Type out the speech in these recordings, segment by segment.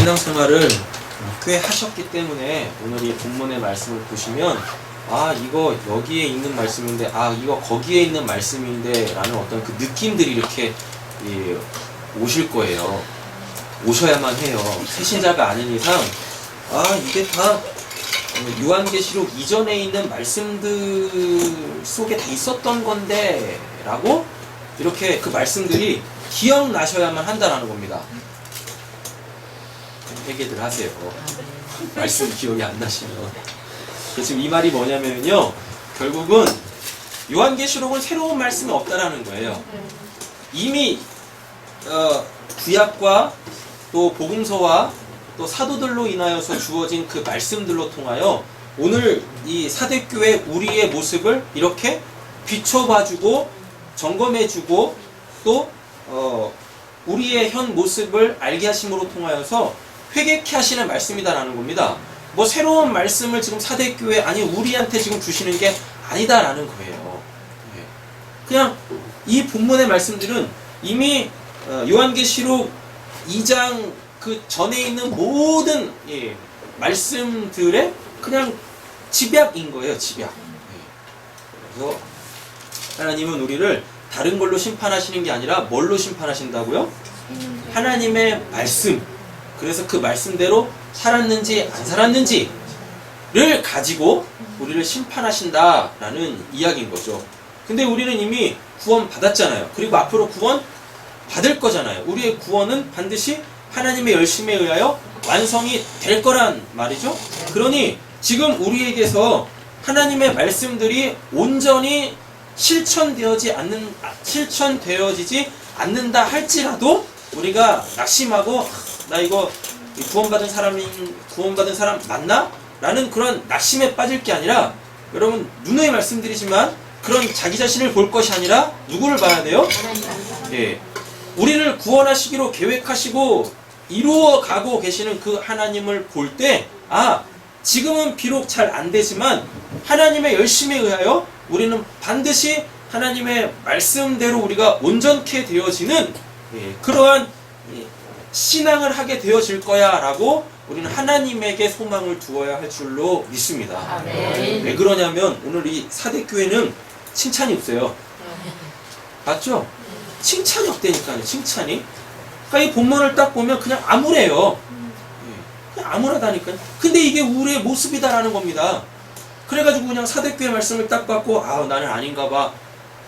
신앙생활을 꽤 하셨기 때문에 오늘 이 본문의 말씀을 보시면 아 이거 여기에 있는 말씀인데 아 이거 거기에 있는 말씀인데 라는 어떤 그 느낌들이 이렇게 오실 거예요. 오셔야만 해요. 새신자가 아닌 이상 아 이게 다 요한계시록 이전에 있는 말씀들 속에 다 있었던 건데 라고 이렇게 그 말씀들이 기억나셔야만 한다라는 겁니다. 회개들 하세요. 말씀 기억이 안 나시면. 지금 이 말이 뭐냐면요, 결국은 요한계시록은 새로운 말씀이 없다라는 거예요. 이미 구약과 또 복음서와 또 사도들로 인하여서 주어진 그 말씀들로 통하여 오늘 이 사대교회 우리의 모습을 이렇게 비춰봐주고 점검해주고 또 우리의 현 모습을 알게 하심으로 통하여서 회개케 하시는 말씀이다라는 겁니다. 뭐 새로운 말씀을 지금 사대교회 아니 우리한테 지금 주시는 게 아니다라는 거예요. 그냥 이 본문의 말씀들은 이미 요한계시록 2장 그 전에 있는 모든 말씀들의 그냥 집약인 거예요. 집약. 그래서 하나님은 우리를 다른 걸로 심판하시는 게 아니라 뭘로 심판하신다고요? 하나님의 말씀. 그래서 그 말씀대로 살았는지 안 살았는지를 가지고 우리를 심판하신다라는 이야기인 거죠. 근데 우리는 이미 구원 받았잖아요. 그리고 앞으로 구원 받을 거잖아요. 우리의 구원은 반드시 하나님의 열심에 의하여 완성이 될 거란 말이죠. 그러니 지금 우리에게서 하나님의 말씀들이 온전히 실천되어지지 않는다 할지라도 우리가 낙심하고 나 이거 구원받은 사람 맞나? 라는 그런 낙심에 빠질 게 아니라 여러분 누누이 말씀드리지만 그런 자기 자신을 볼 것이 아니라 누구를 봐야 돼요? 우리를 구원하시기로 계획하시고 이루어가고 계시는 그 하나님을 볼 때 아 지금은 비록 잘 안 되지만 하나님의 열심에 의하여 우리는 반드시 하나님의 말씀대로 우리가 온전케 되어지는 그러한 신앙을 하게 되어질 거야 라고 우리는 하나님에게 소망을 두어야 할 줄로 믿습니다. 아멘. 왜 그러냐면 오늘 이 사대교회는 칭찬이 없어요. 맞죠? 칭찬이 없다니까요. 칭찬이. 그러니까 이 본문을 딱 보면 그냥 암울해요. 그냥 암울하다니까요. 근데 이게 우리의 모습이다라는 겁니다. 그래가지고 그냥 사대교회 말씀을 딱 받고 아 나는 아닌가 봐.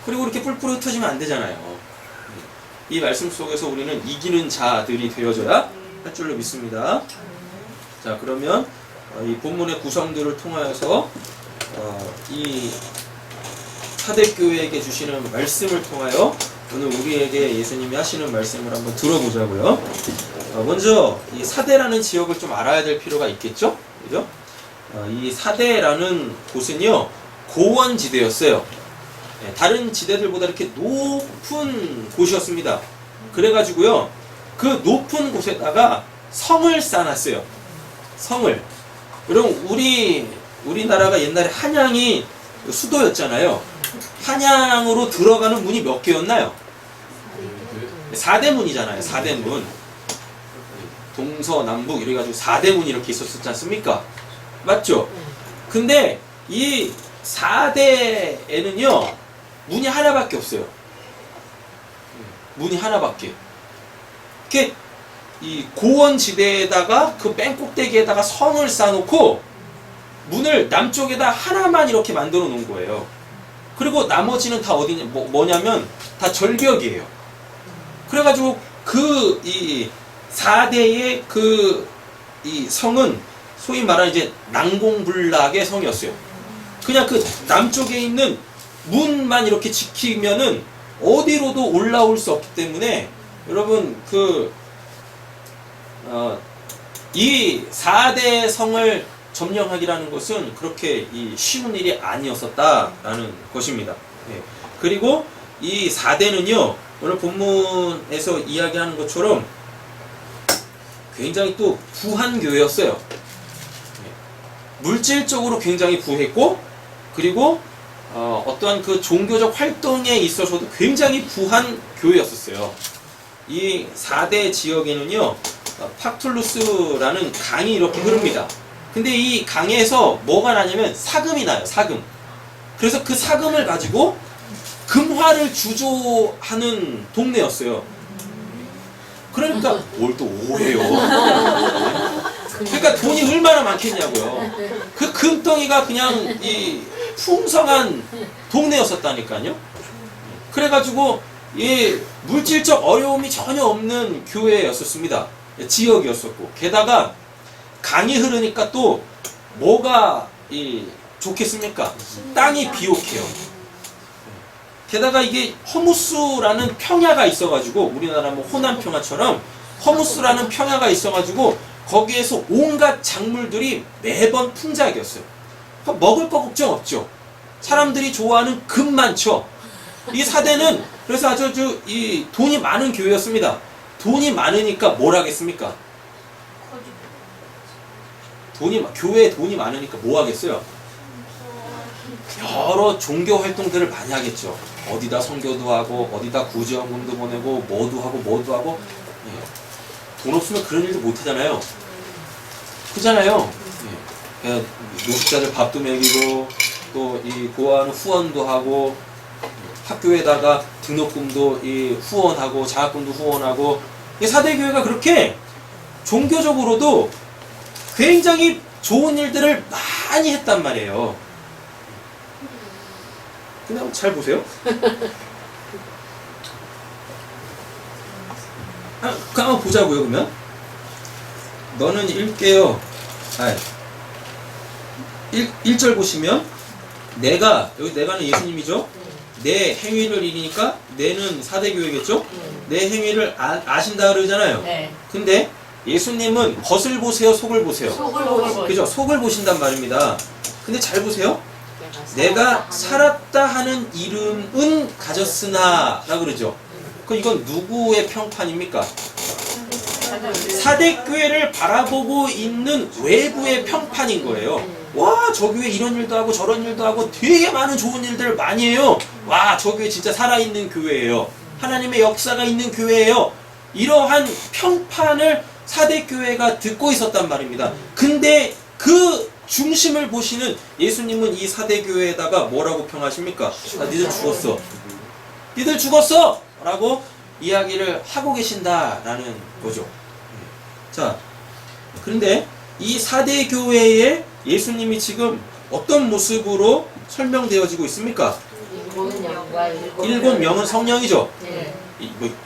그리고 이렇게 뿔뿔이 흩어지면 안 되잖아요. 이 말씀 속에서 우리는 이기는 자들이 되어져야 할 줄로 믿습니다. 자 그러면 이 본문의 구성들을 통하여서 이 사대교회에게 주시는 말씀을 통하여 오늘 우리에게 예수님이 하시는 말씀을 한번 들어보자고요. 먼저 이 사대라는 지역을 좀 알아야 될 필요가 있겠죠? 그죠? 이 사대라는 곳은요 고원지대였어요. 다른 지대들보다 이렇게 높은 곳이었습니다. 그래가지고요 그 높은 곳에다가 성을 쌓아놨어요. 성을. 여러분 우리나라가 옛날에 한양이 수도였잖아요. 한양으로 들어가는 문이 몇 개였나요? 4대문이잖아요. 4대문. 동서남북 이래가지고 4대문이 이렇게 있었지 않습니까? 맞죠? 근데 이 4대에는요 문이 하나밖에 없어요. 문이 하나밖에. 이렇게 이 고원지대에다가 그 뺑꼭대기에다가 성을 쌓아놓고 문을 남쪽에다 하나만 이렇게 만들어 놓은 거예요. 그리고 나머지는 다 어디냐 뭐냐면 다 절벽이에요. 그래가지고 그 이 4대의 그 이 성은 소위 말하는 이제 난공불락의 성이었어요. 그냥 그 남쪽에 있는 문만 이렇게 지키면은 어디로도 올라올 수 없기 때문에 여러분 이 4대 성을 점령하기라는 것은 그렇게 쉬운 일이 아니었었다라는 것입니다. 그리고 이 4대는요 오늘 본문에서 이야기하는 것처럼 굉장히 또 부한 교회였어요. 물질적으로 굉장히 부했고 그리고 어떠한 그 종교적 활동에 있어서도 굉장히 부한 교회였었어요. 이 4대 지역에는요 팍툴루스라는 강이 이렇게 흐릅니다. 근데 이 강에서 뭐가 나냐면 사금이 나요. 사금. 그래서 그 사금을 가지고 금화를 주조하는 동네였어요. 그러니까 뭘 또 오해요. 그러니까 돈이 얼마나 많겠냐고요. 그 금덩이가 그냥 이 풍성한 동네였었다니까요. 그래가지고 이 물질적 어려움이 전혀 없는 교회였었습니다. 지역이었었고, 게다가 강이 흐르니까 또 뭐가 좋겠습니까? 땅이 비옥해요. 게다가 이게 허무스라는 평야가 있어가지고, 우리나라 뭐 호남 평야처럼 허무스라는 평야가 있어가지고 거기에서 온갖 작물들이 매번 풍작이었어요. 먹을 거 걱정 없죠. 사람들이 좋아하는 금 많죠. 이 사대는 그래서 아주 이 돈이 많은 교회였습니다. 돈이 많으니까 뭘 하겠습니까? 교회에 돈이 많으니까 뭐 하겠어요? 여러 종교 활동들을 많이 하겠죠. 어디다 선교도 하고, 어디다 구제원금도 보내고, 뭐도 하고. 예. 돈 없으면 그런 일도 못 하잖아요. 그잖아요. 예. 노숙자들 밥도 먹이고, 또 이 고아는 후원도 하고, 학교에다가 등록금도 후원하고, 장학금도 후원하고. 이 사대교회가 그렇게 종교적으로도 굉장히 좋은 일들을 많이 했단 말이에요. 그냥 잘 보세요. 한번 보자고요. 그러면 너는 읽게요. 1절 보시면 여기 내가는 예수님이죠. 내 행위를 이르니까 내는 사대교회겠죠. 내 행위를 아신다 그러잖아요. 근데 예수님은 겉을 보세요, 속을 보세요. 그죠? 속을 보신단 말입니다. 근데 잘 보세요. 내가 살았다 하는 이름은 가졌으나 라고 그러죠. 이건 누구의 평판입니까? 사대교회를 바라보고 있는 외부의 평판인 거예요. 와, 저 교회 이런 일도 하고 저런 일도 하고 되게 많은 좋은 일들을 많이 해요. 와, 저 교회 진짜 살아있는 교회예요. 하나님의 역사가 있는 교회예요. 이러한 평판을 사대교회가 듣고 있었단 말입니다. 근데 그 중심을 보시는 예수님은 이 사대교회에다가 뭐라고 평하십니까? 니들 죽었어. 니들 죽었어! 라고 이야기를 하고 계신다라는 거죠. 자, 그런데 이 사대교회에 예수님이 지금 어떤 모습으로 설명되어지고 있습니까? 7명은 성령이죠.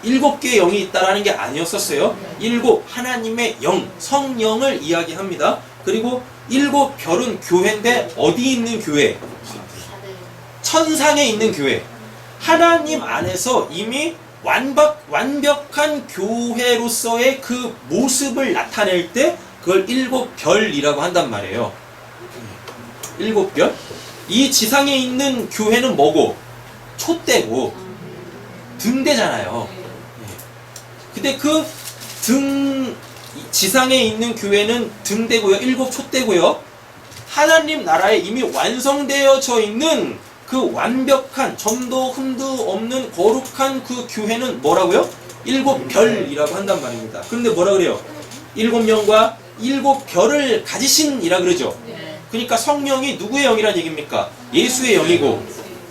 7개의 영이 있다라는 게 아니었었어요. 7 하나님의 영, 성령을 이야기합니다. 그리고 7별은 교회인데 어디 있는 교회? 천상에 있는 교회. 하나님 안에서 이미 완벽한 교회로서의 그 모습을 나타낼 때 그걸 7별이라고 한단 말이에요. 7별? 이 지상에 있는 교회는 뭐고? 촛대고 등대잖아요. 근데 그 지상에 있는 교회는 등대고요. 7 촛대고요. 하나님 나라에 이미 완성되어져 있는 그 완벽한 점도 흠도 없는 거룩한 그 교회는 뭐라고요? 7별이라고 한단 말입니다. 그런데 뭐라 그래요? 7명과 7별을 가지신이라 그러죠. 그러니까 성령이 누구의 영이란 얘기입니까? 예수의 영이고,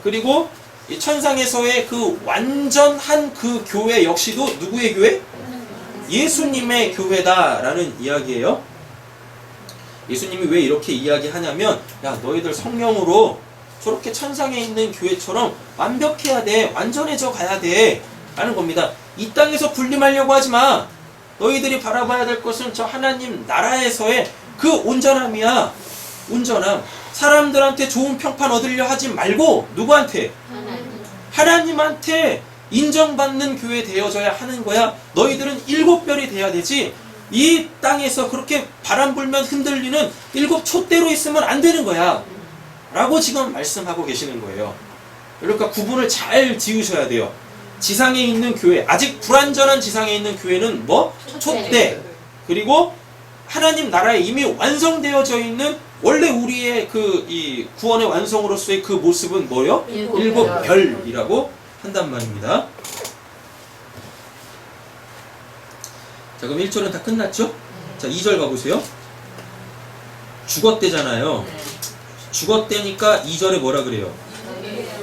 그리고 이 천상에서의 그 완전한 그 교회 역시도 누구의 교회? 예수님의 교회다라는 이야기예요. 예수님이 왜 이렇게 이야기하냐면, 야, 너희들 성령으로 저렇게 천상에 있는 교회처럼 완벽해야 돼, 완전해져 가야 돼 라는 겁니다. 이 땅에서 군림하려고 하지 마. 너희들이 바라봐야 될 것은 저 하나님 나라에서의 그 온전함이야. 온전함. 사람들한테 좋은 평판 얻으려 하지 말고 누구한테? 하나님한테 인정받는 교회 되어져야 하는 거야. 너희들은 7별이 돼야 되지, 이 땅에서 그렇게 바람 불면 흔들리는 7 촛대로 있으면 안 되는 거야 라고 지금 말씀하고 계시는 거예요. 그러니까 구분을 잘 지으셔야 돼요. 지상에 있는 교회, 아직 불완전한 지상에 있는 교회는 뭐? 촛대. 그리고 하나님 나라에 이미 완성되어져 있는 원래 우리의 이 구원의 완성으로서의 그 모습은 뭐요? 7별이라고 한단 말입니다. 자, 그럼 1절은 다 끝났죠? 자, 2절 가보세요. 죽었대잖아요. 죽었대니까 2절에 뭐라 그래요?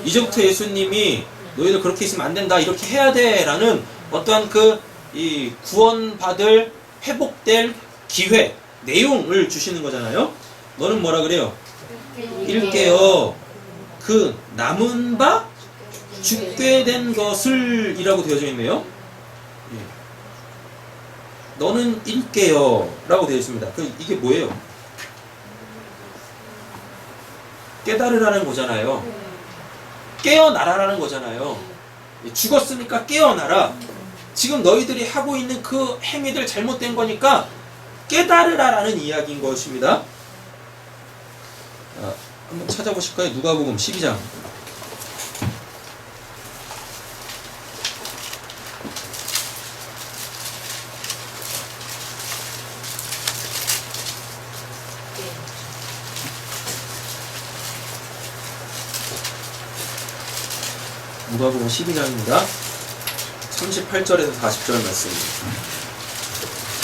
이제부터 예수님이 너희들 그렇게 있으면 안 된다, 이렇게 해야 돼 라는 어떠한 이 구원받을 회복될 기회, 내용을 주시는 거잖아요. 너는 뭐라 그래요? 일깨어 그 남은 바 죽게 된 것을 이라고 되어져 있네요. 너는 일깨어 라고 되어 있습니다. 이게 뭐예요? 깨달으라는 거잖아요. 깨어나라라는 거잖아요. 죽었으니까 깨어나라. 지금 너희들이 하고 있는 그 행위들 잘못된 거니까 깨달으라라는 이야기인 것입니다. 한번 찾아보실까요? 누가복음 12장. 누가복음 12장입니다. 38절에서 40절 말씀입니다.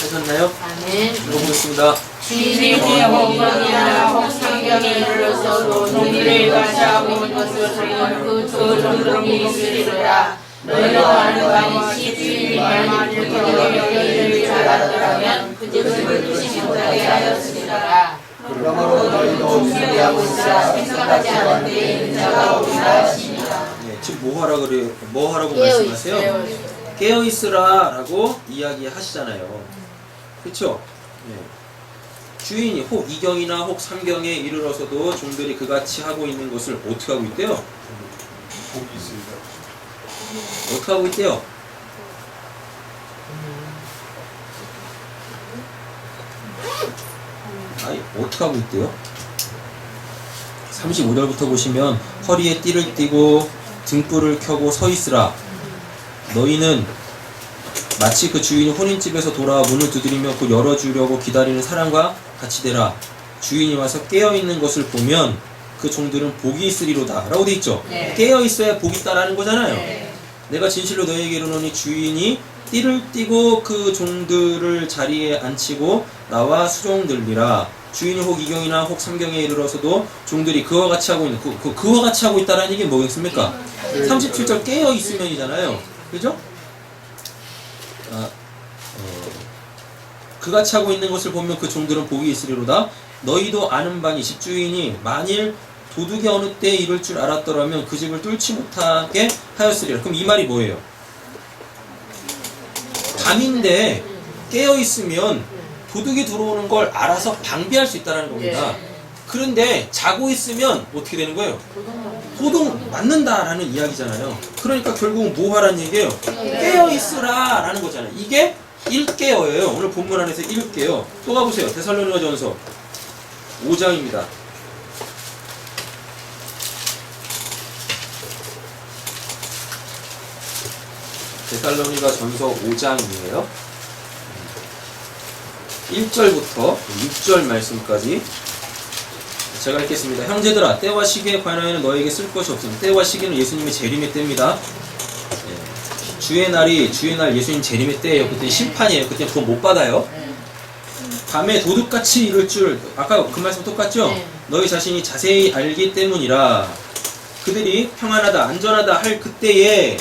하셨나요? 아멘. 읽어보겠습니다. 주인의 호흡이나 혹상경에 이르러서도 너희를 같이 하고 있는 것을 저희는 그 정도로 믿으리로다. 너희가 아는 바니 주인이 말만을 너희를 잘 알았더라면 그것을 뜻이 못하게 하였으리라. 그러므로 너희도 준비하고 있으라. 생각하지 않은 데에 있는 자가 오리라 하시니라. 지금 뭐 하라고 말씀하세요? 깨어 있으라라고 이야기하시잖아요. 그렇죠? 주인이 혹 2경이나 혹 3경에 이르러서도 종들이 그같이 하고 있는 것을 어떻게 하고 있대요? 어떻게 하고 있대요? 아니, 어떻게 하고 있대요? 35절부터 보시면 허리에 띠를 띠고 등불을 켜고 서 있으라. 너희는 마치 그 주인이 혼인집에서 돌아와 문을 두드리며 곧 열어주려고 기다리는 사람과 같이 되라. 주인이 와서 깨어있는 것을 보면 그 종들은 복이 있으리로다 라고 돼 있죠. 네. 깨어있어야 복이 있다라는 거잖아요. 네. 내가 진실로 너희에게 이르노니 주인이 띠를 띠고 그 종들을 자리에 앉히고 나와 수종들리라. 주인이 혹 2경이나 혹 3경에 이르러서도 종들이 그와 같이 하고 있는 그와 같이 하고 있다라는 얘기 뭐겠습니까? 37절 깨어 있으면이잖아요. 그죠? 그같이 하고 있는 것을 보면 그 종들은 복이 있으리로다. 너희도 아는 바니 집주인이 만일 도둑이 어느 때에 이럴 줄 알았더라면 그 집을 뚫지 못하게 하였으리라. 그럼 이 말이 뭐예요? 밤인데 깨어 있으면 도둑이 들어오는 걸 알아서 방비할 수 있다는 겁니다. 그런데 자고 있으면 어떻게 되는 거예요? 도둑 맞는다라는 이야기잖아요. 그러니까 결국은 뭐 하라는 얘기예요? 깨어 있으라 라는 거잖아요. 이게 일깨어예요. 오늘 본문 안에서 일깨어. 또 가보세요. 데살로니가전서 5장입니다. 데살로니가전서 5장이에요. 1절부터 6절 말씀까지 제가 읽겠습니다. 형제들아, 때와 시기에 관하여는 너에게 쓸 것이 없습니다. 때와 시기는 예수님의 재림의 때입니다. 주의 날 예수님 재림의 때예요. 그때 심판이에요. 그때 돈 못 받아요. 밤에 도둑같이 이럴 줄, 아까 그 말씀 똑같죠? 너희 자신이 자세히 알기 때문이라. 그들이 평안하다 안전하다 할 그때에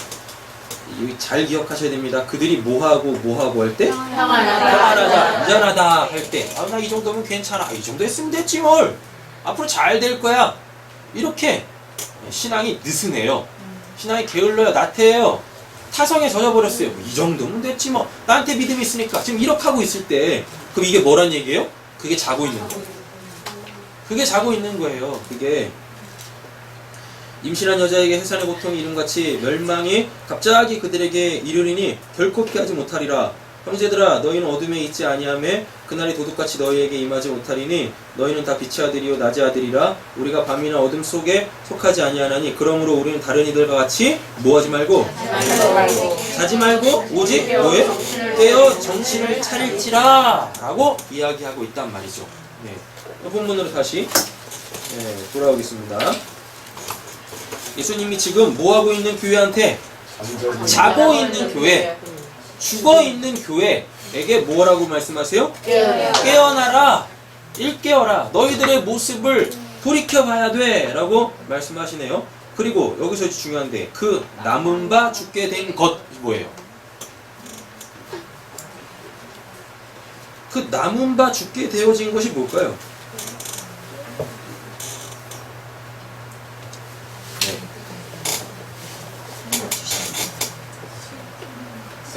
잘 기억하셔야 됩니다. 그들이 뭐하고 할 때? 평안하다 안전하다 할 때. 나 이 정도면 괜찮아. 이 정도 했으면 됐지 뭘. 앞으로 잘 될 거야. 이렇게 신앙이 느슨해요. 신앙이 게을러요. 나태해요. 타성에 젖어버렸어요. 이 정도면 됐지 뭐. 나한테 믿음이 있으니까. 지금 이렇게 하고 있을 때 그럼 이게 뭐란 얘기예요? 그게 자고 있는 거예요. 그게 자고 있는 거예요. 그게 임신한 여자에게 해산의 고통이 이름같이 멸망이 갑자기 그들에게 이르리니 결코 피하지 못하리라. 형제들아, 너희는 어둠에 있지 아니하매 그날이 도둑같이 너희에게 임하지 못하리니 너희는 다 빛의 아들이요 낮의 아들이라. 우리가 밤이나 어둠 속에 속하지 아니하나니 그러므로 우리는 다른 이들과 같이 뭐하지 말고 자지 말고 오직 뭐에 깨어 정신을 차릴지라 라고 이야기하고 있단 말이죠. 네. 본문으로 다시 돌아오겠습니다. 예수님이 지금 뭐하고 있는 교회한테 자고 있는 교회, 죽어있는 교회에게 뭐라고 말씀하세요? 깨어라. 깨어나라, 일깨어라, 너희들의 모습을 돌이켜봐야 돼 라고 말씀하시네요. 그리고 여기서 중요한데 그 남은 바 죽게 된 것 뭐예요? 그 남은 바 죽게 되어진 것이 뭘까요?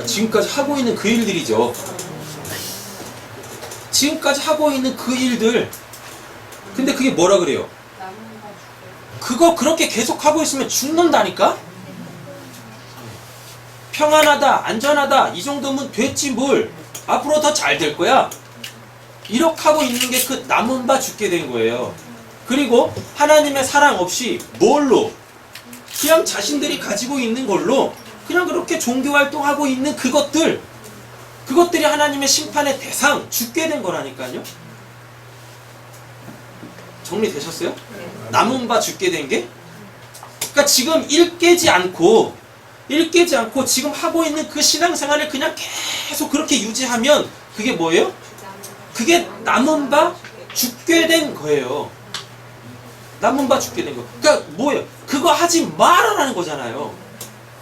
지금까지 하고 있는 그 일들이죠. 지금까지 하고 있는 그 일들. 근데 그게 뭐라 그래요? 그거 그렇게 계속 하고 있으면 죽는다니까? 평안하다, 안전하다, 이 정도면 됐지 뭘. 앞으로 더 잘 될 거야. 이렇게 하고 있는 게 그 남은 바 죽게 된 거예요. 그리고 하나님의 사랑 없이 뭘로? 그냥 자신들이 가지고 있는 걸로 그냥 그렇게 종교활동하고 있는 그것들이 하나님의 심판의 대상, 죽게 된 거라니까요. 정리되셨어요? 남은 바 죽게 된 게? 그러니까 지금 일 깨지 않고 지금 하고 있는 그 신앙생활을 그냥 계속 그렇게 유지하면 그게 뭐예요? 그게 남은 바 죽게 된 거예요. 남은 바 죽게 된 거. 그러니까 뭐예요? 그거 하지 말아라는 거잖아요.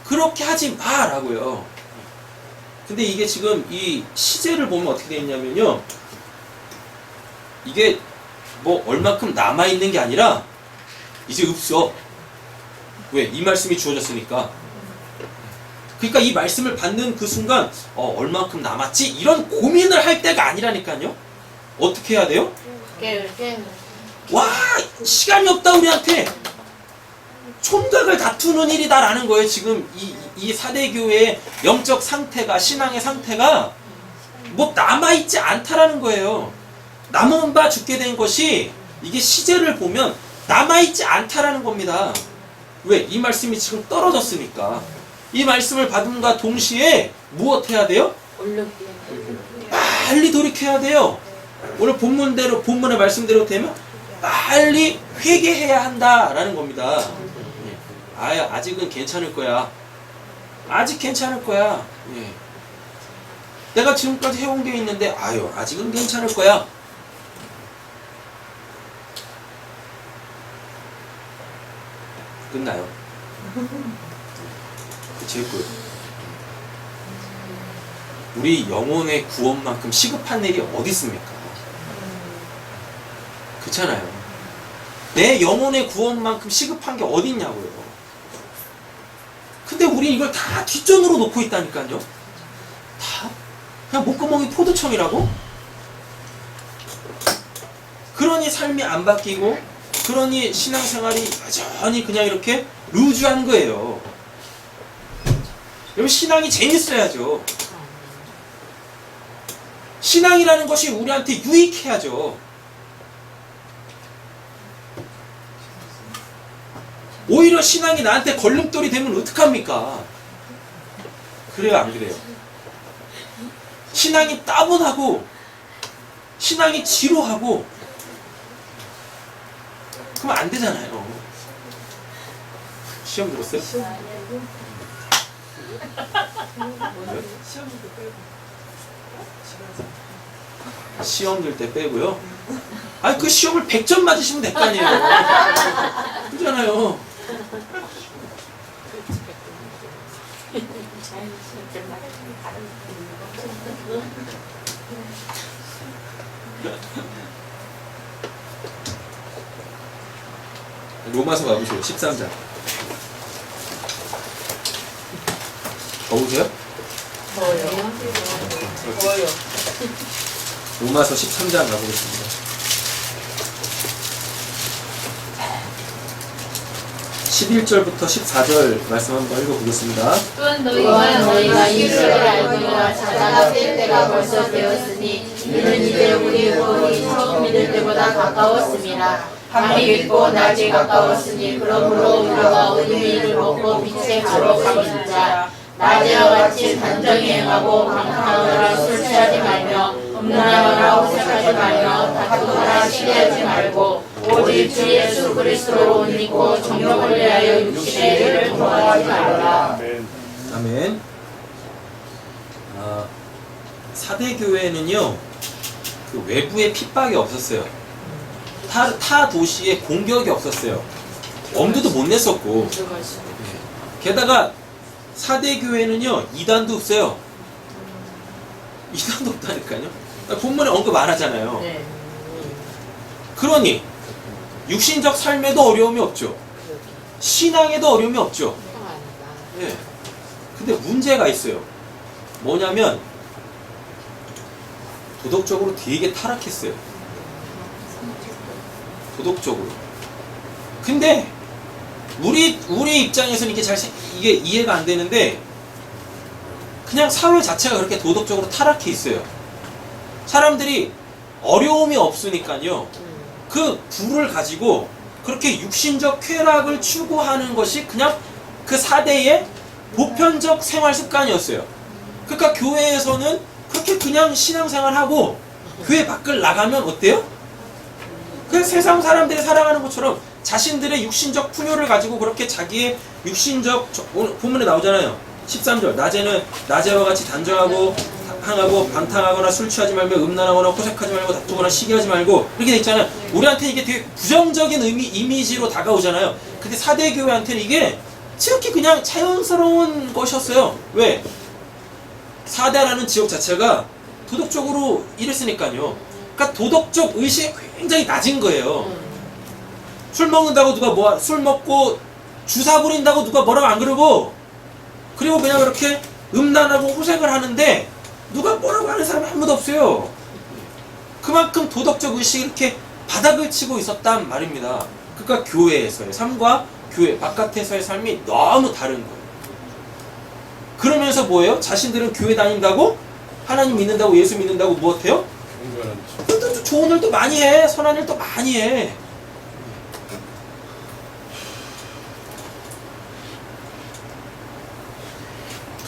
그렇게 하지 마라고요. 근데 이게 지금 이 시제를 보면 어떻게 되어 있냐면요. 이게 뭐 얼마큼 남아있는 게 아니라 이제 없어. 왜? 이 말씀이 주어졌으니까. 그러니까 이 말씀을 받는 그 순간 얼마큼 남았지? 이런 고민을 할 때가 아니라니까요. 어떻게 해야 돼요? 깨어라. 와, 시간이 없다 우리한테. 총각을 다투는 일이다라는 거예요. 지금 이 사대교회의 영적 상태가, 신앙의 상태가 뭐 남아있지 않다라는 거예요. 남은 바 죽게 된 것이 이게 시제를 보면 남아있지 않다라는 겁니다. 왜? 이 말씀이 지금 떨어졌으니까. 이 말씀을 받음과 동시에 무엇해야 돼요? 빨리 돌이켜야 돼요. 오늘 본문의 말씀대로 되면 빨리 회개해야 한다라는 겁니다. 아직은 괜찮을 거야. 아직 괜찮을 거야. 예. 내가 지금까지 해온 게 있는데 아직은 괜찮을 거야. 끝나요. 제일 끝. 우리 영혼의 구원만큼 시급한 일이 어디 있습니까? 그렇잖아요. 내 영혼의 구원만큼 시급한 게 어디 있냐고요. 근데 우리 이걸 다 뒷전으로 놓고 있다니까요. 다 그냥 목구멍이 포도청이라고? 그러니 삶이 안 바뀌고, 그러니 신앙생활이 여전히 그냥 이렇게 루즈한 거예요. 여러분, 신앙이 재밌어야죠. 신앙이라는 것이 우리한테 유익해야죠. 오히려 신앙이 나한테 걸림돌이 되면 어떡합니까? 그래요, 안 그래요? 신앙이 따분하고, 신앙이 지루하고, 그러면 안 되잖아요. 시험 들었어요? 시험 들 때 빼고요. 아니, 그 시험을 100점 맞으시면 될 거 아니에요. 그잖아요. 로마서 가보시죠. 13장. 더우세요? 더워요. 로마서 13장 가보겠습니다. 11절부터 14절 말씀 한번 읽어보겠습니다. 또한 너희가 이를 알거니와 자다가 뗄 때가 벌써 되었으니 이는 이제 우리 구원이 처음 믿을 때보다 가까웠음이라. 밤이 깊고 낮이 가까웠으니 그러므로 우리가 어둠의 일을 먹고 빛의 가로 가고자 낮에와 같이 단정히 행하고 방탕하거나 술 취하지 말며 음란하거나 호색하지 말며 다투거나 시기하지 말고 오직 주 예수 그리스도로 옷 입고 정욕을 위하여 육신의 일을 도모하지 말라. 아멘. 사대교회는요, 그 외부의 핍박이 없었어요. 타 도시에 공격이 없었어요. 엄두도 못 냈었고. 게다가 사대교회는요, 이단도 없어요. 이단도 없다니까요. 본문에 언급 안 하잖아요. 네. 그러니 육신적 삶에도 어려움이 없죠. 신앙에도 어려움이 없죠. 예. 근데 문제가 있어요. 뭐냐면 도덕적으로 되게 타락했어요. 도덕적으로. 근데 우리 입장에서는 이게 이해가 안 되는데, 그냥 사회 자체가 그렇게 도덕적으로 타락해 있어요. 사람들이 어려움이 없으니까요, 그 부를 가지고 그렇게 육신적 쾌락을 추구하는 것이 그냥 그 사대의 보편적 생활 습관이었어요. 그러니까 교회에서는 그렇게 그냥 신앙생활하고 교회 밖을 나가면 어때요? 그냥 세상 사람들이 살아가는 것처럼 자신들의 육신적 풍요를 가지고 그렇게 자기의 육신적, 오늘 본문에 나오잖아요. 13절, 낮에와 같이 단정하고 항하고 방탕하거나 술 취하지 말며 음란하거나 호색하지 말고 다투거나 시기하지 말고, 이렇게 돼 있잖아요. 우리한테 이게 되게 부정적인 이미지로 다가오잖아요. 근데 사대교회한테는 이게 지극히 그냥 자연스러운 것이었어요. 왜? 사대라는 지역 자체가 도덕적으로 이랬으니까요. 그러니까 도덕적 의식이 굉장히 낮은 거예요. 술 먹는다고 누가 술 먹고 주사 부린다고 누가 뭐라고 안 그러고, 그리고 그냥 그렇게 음란하고 호색을 하는데 누가 뭐라고 하는 사람이 아무도 없어요. 그만큼 도덕적 의식이 이렇게 바닥을 치고 있었단 말입니다. 그러니까 교회에서의 삶과 교회 바깥에서의 삶이 너무 다른 거예요. 그러면서 뭐예요? 자신들은 교회 다닌다고, 하나님 믿는다고, 예수 믿는다고 무엇해요? 또 좋은 일도 많이 해. 선한 일도 많이 해.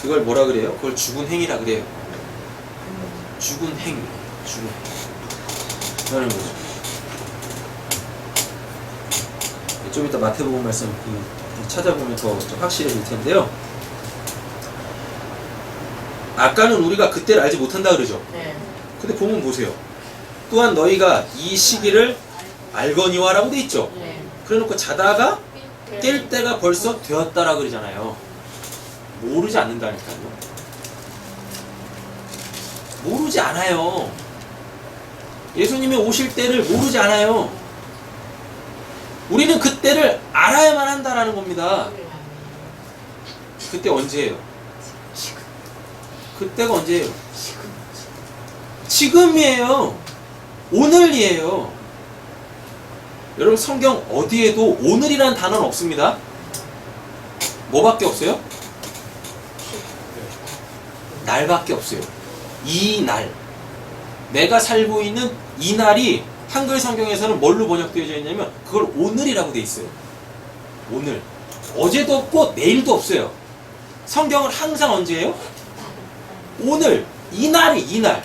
그걸 뭐라 그래요? 그걸 죽은 행위라 그래요. 죽은 행위. 죽은 행위. 그러는 거죠. 좀 이따 마태복음 말씀 찾아보면 더 확실해질 텐데요. 아까는 우리가 그때를 알지 못한다 그러죠. 네. 근데 보면 보세요. 또한 너희가 이 시기를 알거니와 라고 돼 있죠. 네. 그래놓고 자다가 깰 때가 벌써 되었다라 그러잖아요. 모르지 않는다니까요. 모르지 않아요. 예수님이 오실 때를 모르지 않아요. 우리는 그때를 알아야만 한다라는 겁니다. 그때 언제예요? 그때가 언제예요? 지금이에요. 오늘이에요. 여러분, 성경 어디에도 오늘이라는 단어는 없습니다. 뭐밖에 없어요? 날밖에 없어요. 이 날. 내가 살고 있는 이 날이 한글 성경에서는 뭘로 번역되어져 있냐면 그걸 오늘이라고 돼 있어요. 오늘. 어제도 없고 내일도 없어요. 성경은 항상 언제예요? 오늘. 이 날이 이 날.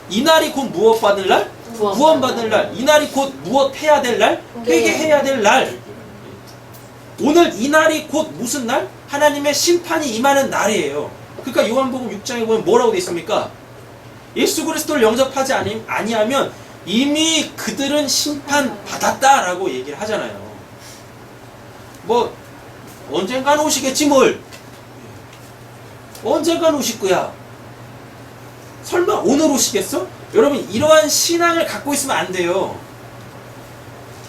이 날이 곧 무엇 받을 날? 구원 받을 날. 이 날이 곧 무엇 해야 될 날? 회개해야 될 날. 오늘 이 날이 곧 무슨 날? 하나님의 심판이 임하는 날이에요. 그러니까 요한복음 6장에 보면 뭐라고 돼 있습니까? 예수 그리스도를 영접하지 아니하면 이미 그들은 심판받았다라고 얘기를 하잖아요. 뭐 언젠간 오시겠지 뭘. 언젠간 오실 거야. 설마 오늘 오시겠어? 여러분, 이러한 신앙을 갖고 있으면 안 돼요.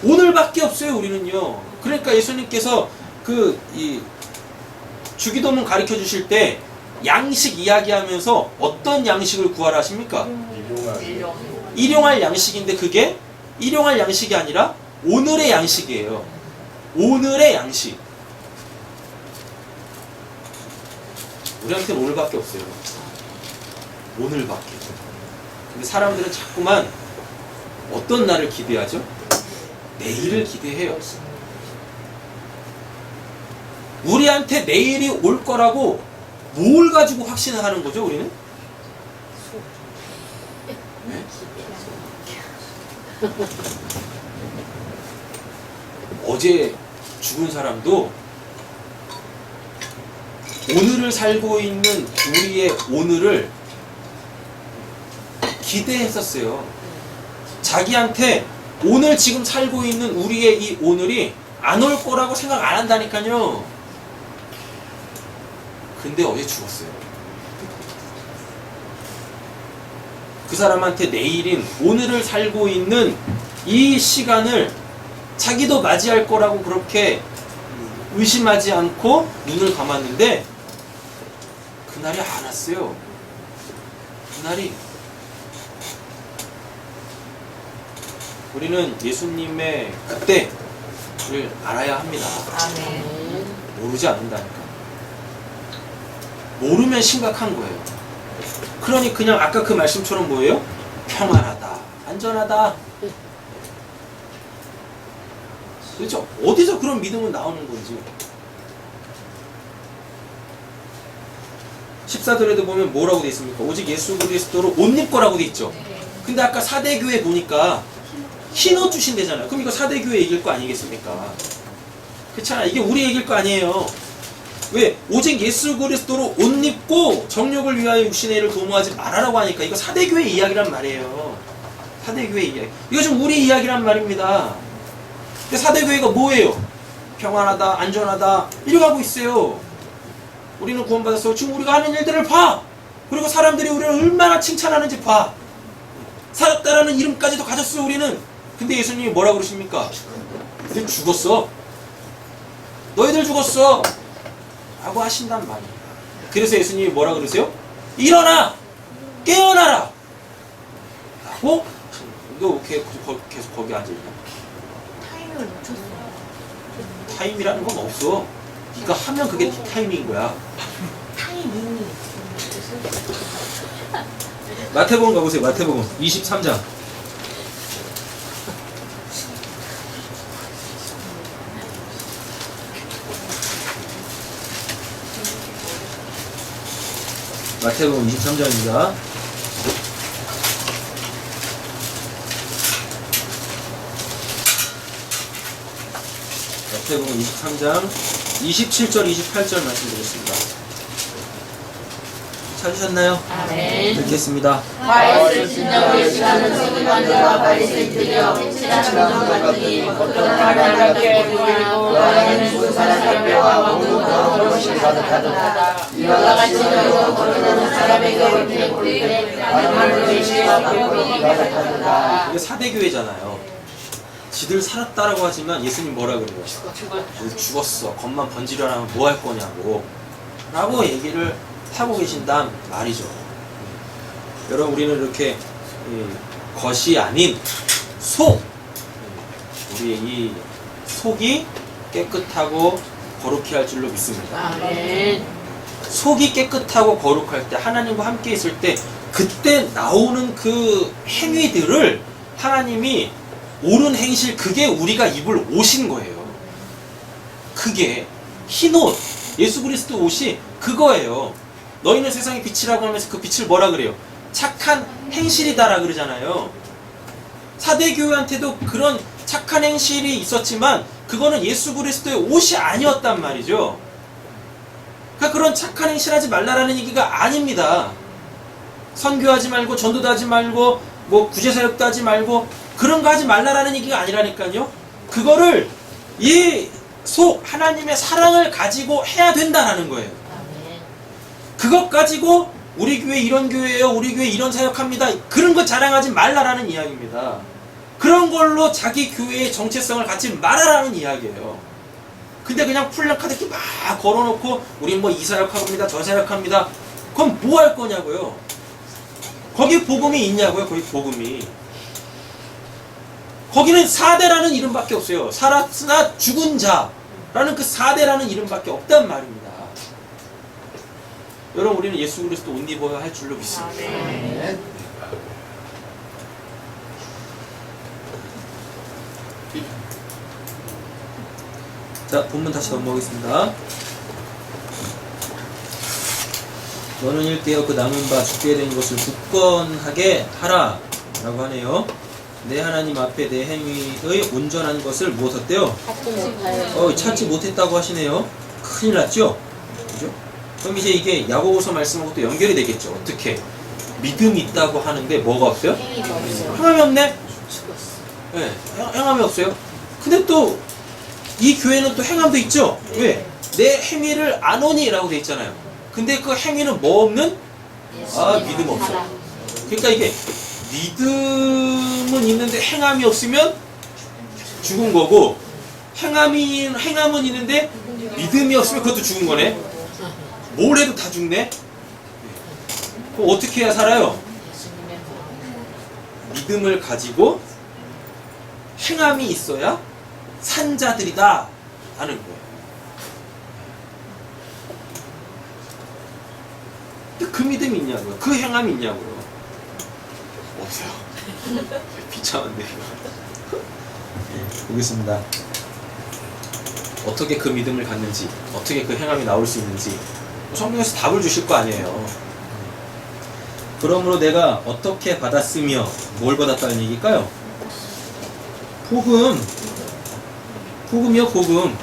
오늘밖에 없어요, 우리는요. 그러니까 예수님께서 이 주기도문 가르쳐 주실 때 양식 이야기하면서 어떤 양식을 구하라 하십니까? 일용할 양식인데 그게 일용할 양식이 아니라 오늘의 양식이에요. 오늘의 양식. 우리한테는 오늘밖에 없어요. 오늘밖에. 근데 사람들은 자꾸만 어떤 날을 기대하죠? 내일을 기대해요. 우리한테 내일이 올 거라고 뭘 가지고 확신을 하는 거죠, 우리는? 네? 어제 죽은 사람도 오늘을 살고 있는 우리의 오늘을 기대했었어요. 자기한테 오늘 지금 살고 있는 우리의 이 오늘이 안 올 거라고 생각 안 한다니까요. 근데 어제 죽었어요. 그 사람한테 내일인 오늘을 살고 있는 이 시간을 자기도 맞이할 거라고 그렇게 의심하지 않고 눈을 감았는데 그날이 안 왔어요. 그날이. 우리는 예수님의 그때를 알아야 합니다. 아멘. 모르지 않는다니까. 모르면 심각한 거예요. 그러니 그냥 아까 그 말씀처럼 뭐예요? 평안하다, 안전하다. 그렇죠? 어디서 그런 믿음은 나오는 건지. 14절에도 보면 뭐라고 돼 있습니까? 오직 예수 그리스도로 옷 입고라고 돼 있죠. 근데 아까 사대교회 보니까 흰 옷 주신대잖아요. 그럼 이거 사대교회 얘기일 거 아니겠습니까? 그렇잖아. 이게 우리 얘기일 거 아니에요. 왜? 오직 예수 그리스도로 옷 입고 정욕을 위하여 육신의 일을 도모하지 말아라고 하니까 이거 사대교회 이야기란 말이에요. 사대교회 이야기. 이거 지금 우리 이야기란 말입니다. 근데 사대교회가 뭐예요? 평안하다, 안전하다 이러고 하고 있어요. 우리는 구원받았어. 지금 우리가 하는 일들을 봐. 그리고 사람들이 우리를 얼마나 칭찬하는지 봐. 살았다라는 이름까지도 가졌어요. 우리는. 근데 예수님이 뭐라 그러십니까? 너희들 죽었어. 너희들 죽었어. 라고 하신단 말이에요. 그래서 예수님이 뭐라 그러세요? 일어나! 깨어나라! 라고? 너 계속 거기 앉아있냐? 타이밍을 놓쳤어요. 타임이라는 건 없어. 네가 하면 그게 타임인 거야. 타이밍이. 마태복음 가보세요. 마태복음 23장. 마태복음 23장입니다. 마태복음 23장 27절 28절 말씀드리겠습니다. 찾으셨나요? 아멘. 읽겠습니다. 과에서 진정을 시간을 세계관자와 바리새인들이여 친한 정 같으니 어떤 하나님께 보이고 너희는 조사를 살펴와 왕국으로 것이 가득하다. 이와 같이 너희가 거르는 사람에게 올 때 하나님을 의지하고 복이 가득하다. 이게 사대교회잖아요. 지들 살았다라고 하지만 예수님 뭐라 그래요? 죽었어. 겉만 번지려면 뭐 할 거냐고 라고 얘기를 하고 계신단 말이죠. 여러분 우리는 이렇게 겉이 아닌 속, 우리의 이 속이 깨끗하고 거룩해 할 줄로 믿습니다. 아멘. 속이 깨끗하고 거룩할 때 하나님과 함께 있을 때 그때 나오는 그 행위들을 하나님이 옳은 행실, 그게 우리가 입을 옷인 거예요. 그게 흰옷, 예수 그리스도 옷이 그거예요. 너희는 세상의 빛이라고 하면서 그 빛을 뭐라 그래요? 착한 행실이다라 그러잖아요. 사대교회한테도 그런 착한 행실이 있었지만 그거는 예수 그리스도의 옷이 아니었단 말이죠. 그러니까 그런 착한 행실하지 말라라는 얘기가 아닙니다. 선교하지 말고 전도도 하지 말고 뭐 구제사역도 하지 말고 그런 거 하지 말라라는 얘기가 아니라니까요. 그거를 이 속 하나님의 사랑을 가지고 해야 된다라는 거예요. 그것 가지고 우리 교회 이런 교회예요, 우리 교회 이런 사역합니다, 그런 거 자랑하지 말라라는 이야기입니다. 그런 걸로 자기 교회의 정체성을 갖지 말아라는 이야기예요. 근데 그냥 플래카드 이렇게 막 걸어놓고 우린 뭐 이 사역합니다, 저 사역합니다, 그럼 뭐 할 거냐고요. 거기 복음이 있냐고요. 거기 복음이. 거기는 4대라는 이름밖에 없어요. 살았으나 죽은 자라는 그 4대라는 이름밖에 없단 말입니다. 여러분 우리는 예수 그리스도 옷 입어야 할 줄로 믿습니다. 아멘. 자, 본문 다시 넘어가겠습니다. 너는 일깨어 그 남은 바 죽게 된 것을 굳건하게 하라 라고 하네요. 내 하나님 앞에 내 행위의 온전한 것을 무엇했대요? 찾지 못했다고 하시네요. 큰일 났죠? 그죠? 그럼 이제 이게 야고보서 말씀하고 또 연결이 되겠죠. 어떻게? 믿음이 있다고 하는데 뭐가 없어요? 행위가 없어요. 행함이 없네? 죽었어. 네, 행함이 없어요. 근데 또 이 교회는 또 행함도 있죠? 왜? 내 행위를 아노니 라고 돼 있잖아요. 근데 그 행위는 뭐 없는? 믿음 없어. 그러니까 이게 믿음은 있는데 행함이 없으면 죽은 거고, 행함은 있는데 믿음이 없으면 그것도 죽은 거네. 뭘 해도 다 죽네. 그럼 어떻게 해야 살아요? 믿음을 가지고 행함이 있어야 산 자들이다 하는 거예요. 근데 그 믿음이 있냐고요? 그 행함이 있냐고요? 없어요. 비참한데. 보겠습니다. 어떻게 그 믿음을 갖는지, 어떻게 그 행함이 나올 수 있는지 성경에서 답을 주실 거 아니에요. 그러므로 내가 어떻게 받았으며 뭘 받았다는 얘기일까요? 복음이요, 복음.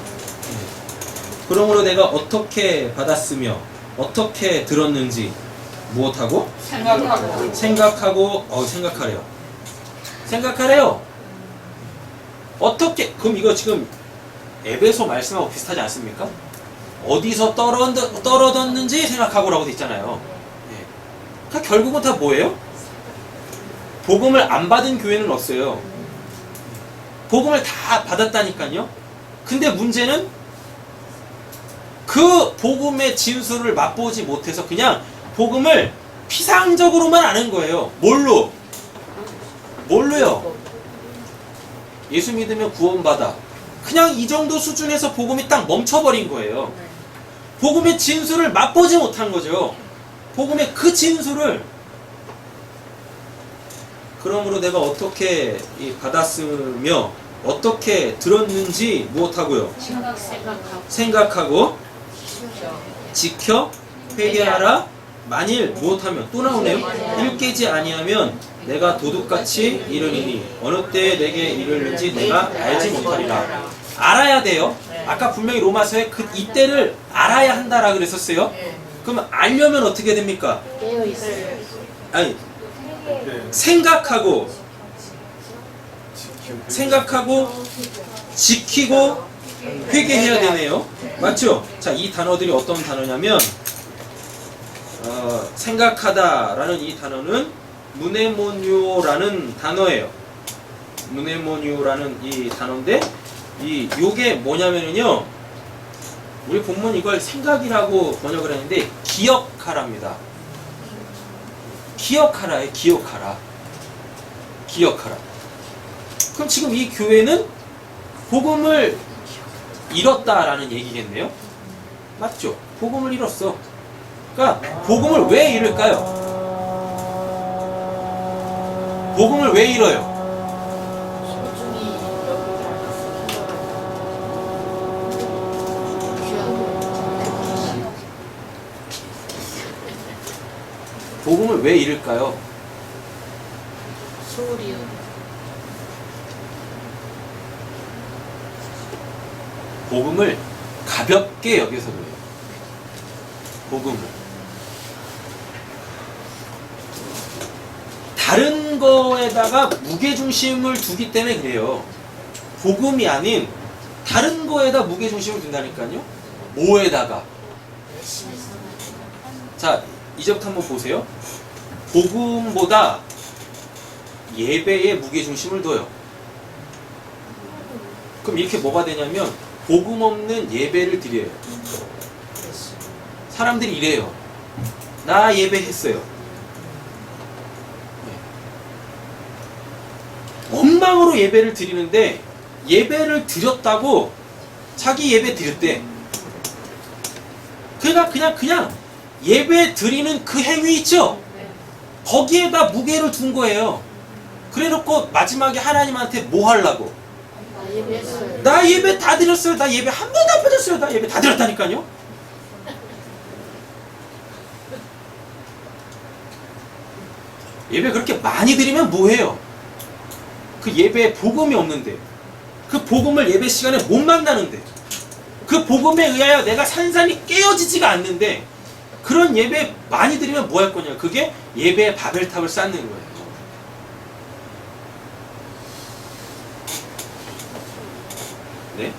그러므로 내가 어떻게 받았으며 어떻게 들었는지 무엇하고? 생각하래요. 생각하래요. 어떻게? 그럼 이거 지금 에베소 말씀하고 비슷하지 않습니까? 어디서 떨어졌는지 생각하고라고 돼 있잖아요. 그러니까 결국은 다 뭐예요? 복음을 안 받은 교회는 없어요. 복음을 다 받았다니까요. 근데 문제는 그 복음의 진수를 맛보지 못해서 그냥 복음을 피상적으로만 아는 거예요. 뭘로요? 예수 믿으면 구원받아. 그냥 이 정도 수준에서 복음이 딱 멈춰버린 거예요. 복음의 진수를 맛보지 못한 거죠. 복음의 그 진수를. 그러므로 내가 어떻게 받았으며 어떻게 들었는지 무엇하고요? 생각하고 지켜 회개하라. 만일 무엇하면 또 나오네요. 일깨지 아니하면 내가 도둑같이 이르니니 어느 때에 내게 이르는지 내가 알지 못하리라. 알아야 돼요. 아까 분명히 로마서에 이때를 알아야 한다라 그랬었어요. 그러면 알려면 어떻게 됩니까? 깨어 있어요. 아니, 생각하고 지키고 회개해야 되네요. 맞죠? 자, 이 단어들이 어떤 단어냐면 생각하다라는 이 단어는 무네모니오라는 단어예요. 무네모니오라는 이 단어인데 요게 뭐냐면요, 우리 본문 이걸 생각이라고 번역을 했는데 기억하랍니다. 기억하라에 기억하라. 그럼 지금 이 교회는 복음을 잃었다라는 얘기겠네요. 맞죠? 복음을 잃었어. 그러니까 복음을 왜 잃을까요? 복음을 왜 잃어요? 복음을 왜 잃을까요? 소리요. 복음을 가볍게 여겨서 그래요. 복음을. 다른 거에다가 무게중심을 두기 때문에 그래요. 복음이 아닌 다른 거에다 무게중심을 둔다니까요. 뭐에다가? 자, 이제부터 한번 보세요. 복음보다 예배에 무게중심을 둬요. 그럼 이렇게 뭐가 되냐면 복음 없는 예배를 드려요. 사람들이 이래요. 나 예배했어요. 원망으로 예배를 드리는데 예배를 드렸다고 자기 예배 드렸대. 그러니까 그냥 예배 드리는 그 행위 있죠? 거기에다 무게를 둔 거예요. 그래놓고 마지막에 하나님한테 뭐 하려고? 나 예배 다 드렸어요. 나 예배 한 번도 안 빠졌어요. 나 예배 다 드렸다니까요. 예배 그렇게 많이 드리면 뭐해요? 그 예배에 복음이 없는데, 그 복음을 예배 시간에 못 만나는데, 그 복음에 의하여 내가 산산이 깨어지지가 않는데 그런 예배 많이 드리면 뭐 할 거냐? 그게 예배의 바벨탑을 쌓는 거예요. 네?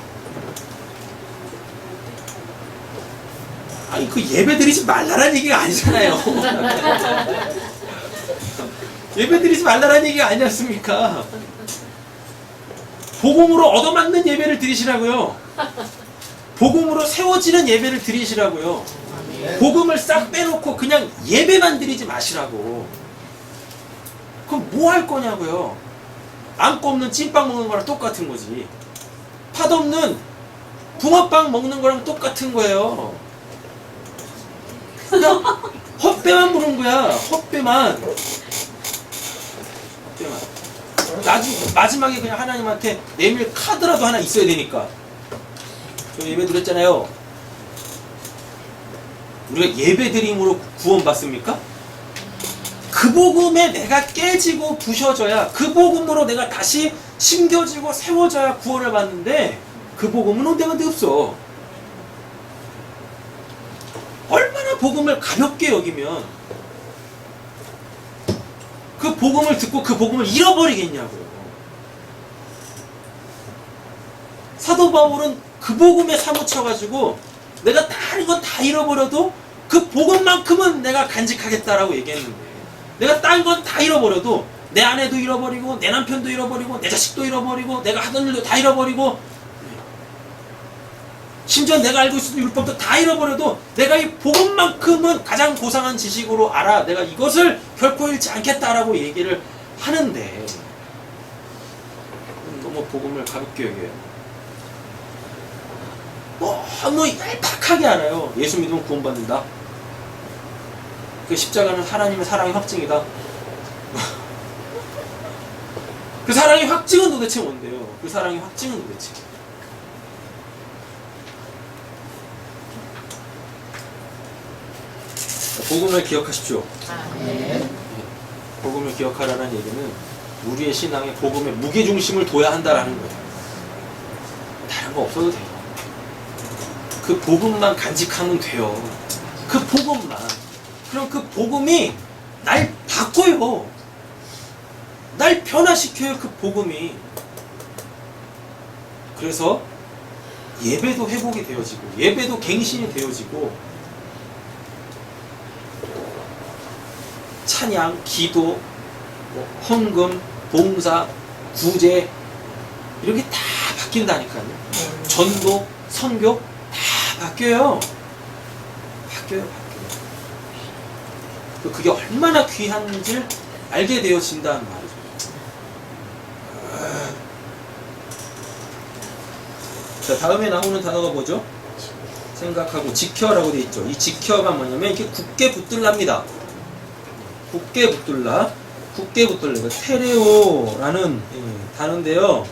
아니 그 예배 드리지 말라는 얘기가 아니잖아요. 예배 드리지 말라는 얘기가 아니지 않습니까? 복음으로 얻어맞는 예배를 드리시라고요. 복음으로 세워지는 예배를 드리시라고요. 복음을 싹 빼놓고 그냥 예배만 드리지 마시라고. 그럼 뭐 할 거냐고요. 암고 없는 찐빵 먹는 거랑 똑같은 거지. 팥 없는 붕어빵 먹는 거랑 똑같은 거예요. 그냥 헛배만 부는 거야. 헛배만. 마지막에 그냥 하나님한테 내밀 카드라도 하나 있어야 되니까. 저 예배 드렸잖아요. 우리가 예배 드림으로 구원 받습니까? 그 복음에 내가 깨지고 부셔져야, 그 복음으로 내가 다시 심겨지고 세워져야 구원을 받는데, 그 복음은 온데간데 없어. 얼마나 복음을 가볍게 여기면 그 복음을 듣고 그 복음을 잃어버리겠냐고요. 사도 바울은 그 복음에 사무쳐가지고 내가 다른 건 다 잃어버려도 그 복음만큼은 내가 간직하겠다라고 얘기했는데, 내가 딴 건 다 잃어버려도 내 아내도 잃어버리고 내 남편도 잃어버리고 내 자식도 잃어버리고 내가 하던 일도 다 잃어버리고 심지어 내가 알고 있어도 율법도 다 잃어버려도 내가 이 복음만큼은 가장 고상한 지식으로 알아. 내가 이것을 결코 잃지 않겠다라고 얘기를 하는데 너무 복음을 가볍게 여겨요. 너무 얄팍하게 알아요. 예수 믿으면 구원받는다. 그 십자가는 하나님의 사랑의 확증이다. 그 사랑의 확증은 도대체 뭔데요? 그 사랑의 확증은 도대체 복음을 기억하십시오. 복음을 기억하라는 얘기는 우리의 신앙에 복음의 무게중심을 둬야 한다라는 거예요. 다른 거 없어도 돼요. 그 복음만 간직하면 돼요. 그 복음만. 그럼 그 복음이 날 바꿔요. 날 변화시켜요. 그 복음이. 그래서 예배도 회복이 되어지고 예배도 갱신이 되어지고 찬양, 기도, 헌금, 봉사, 구제 이렇게 다 바뀐다니까요. 전도, 선교 다 바뀌어요. 바뀌어요. 그게 얼마나 귀한지를 알게 되어진다는 말이죠. 자, 다음에 나오는 단어가 뭐죠? 생각하고 지켜라고 되어 있죠. 이 지켜가 뭐냐면 이렇게 굳게 붙들랍니다. 굳게 붙들라. 굳게 붙들라. 테레오라는 단어인데요.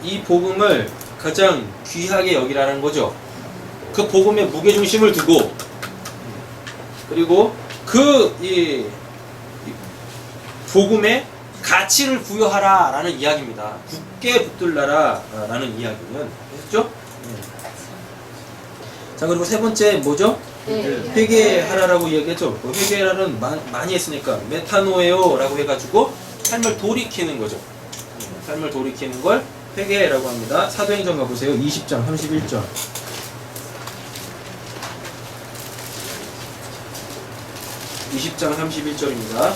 이 복음을 가장 귀하게 여기라는 거죠. 그 복음에 무게중심을 두고, 그리고 이 복음에 가치를 부여하라 라는 이야기입니다. 굳게 붙들라라 라는 이야기는 했죠? 자, 그리고 세 번째 뭐죠? 회개하라라고 이야기했죠. 그 회개라는 많이 했으니까 메타노에오 라고 해가지고 삶을 돌이키는 거죠. 삶을 돌이키는 걸 회개라고 합니다. 사도행전 가보세요. 20장 31절. 20장 31절입니다.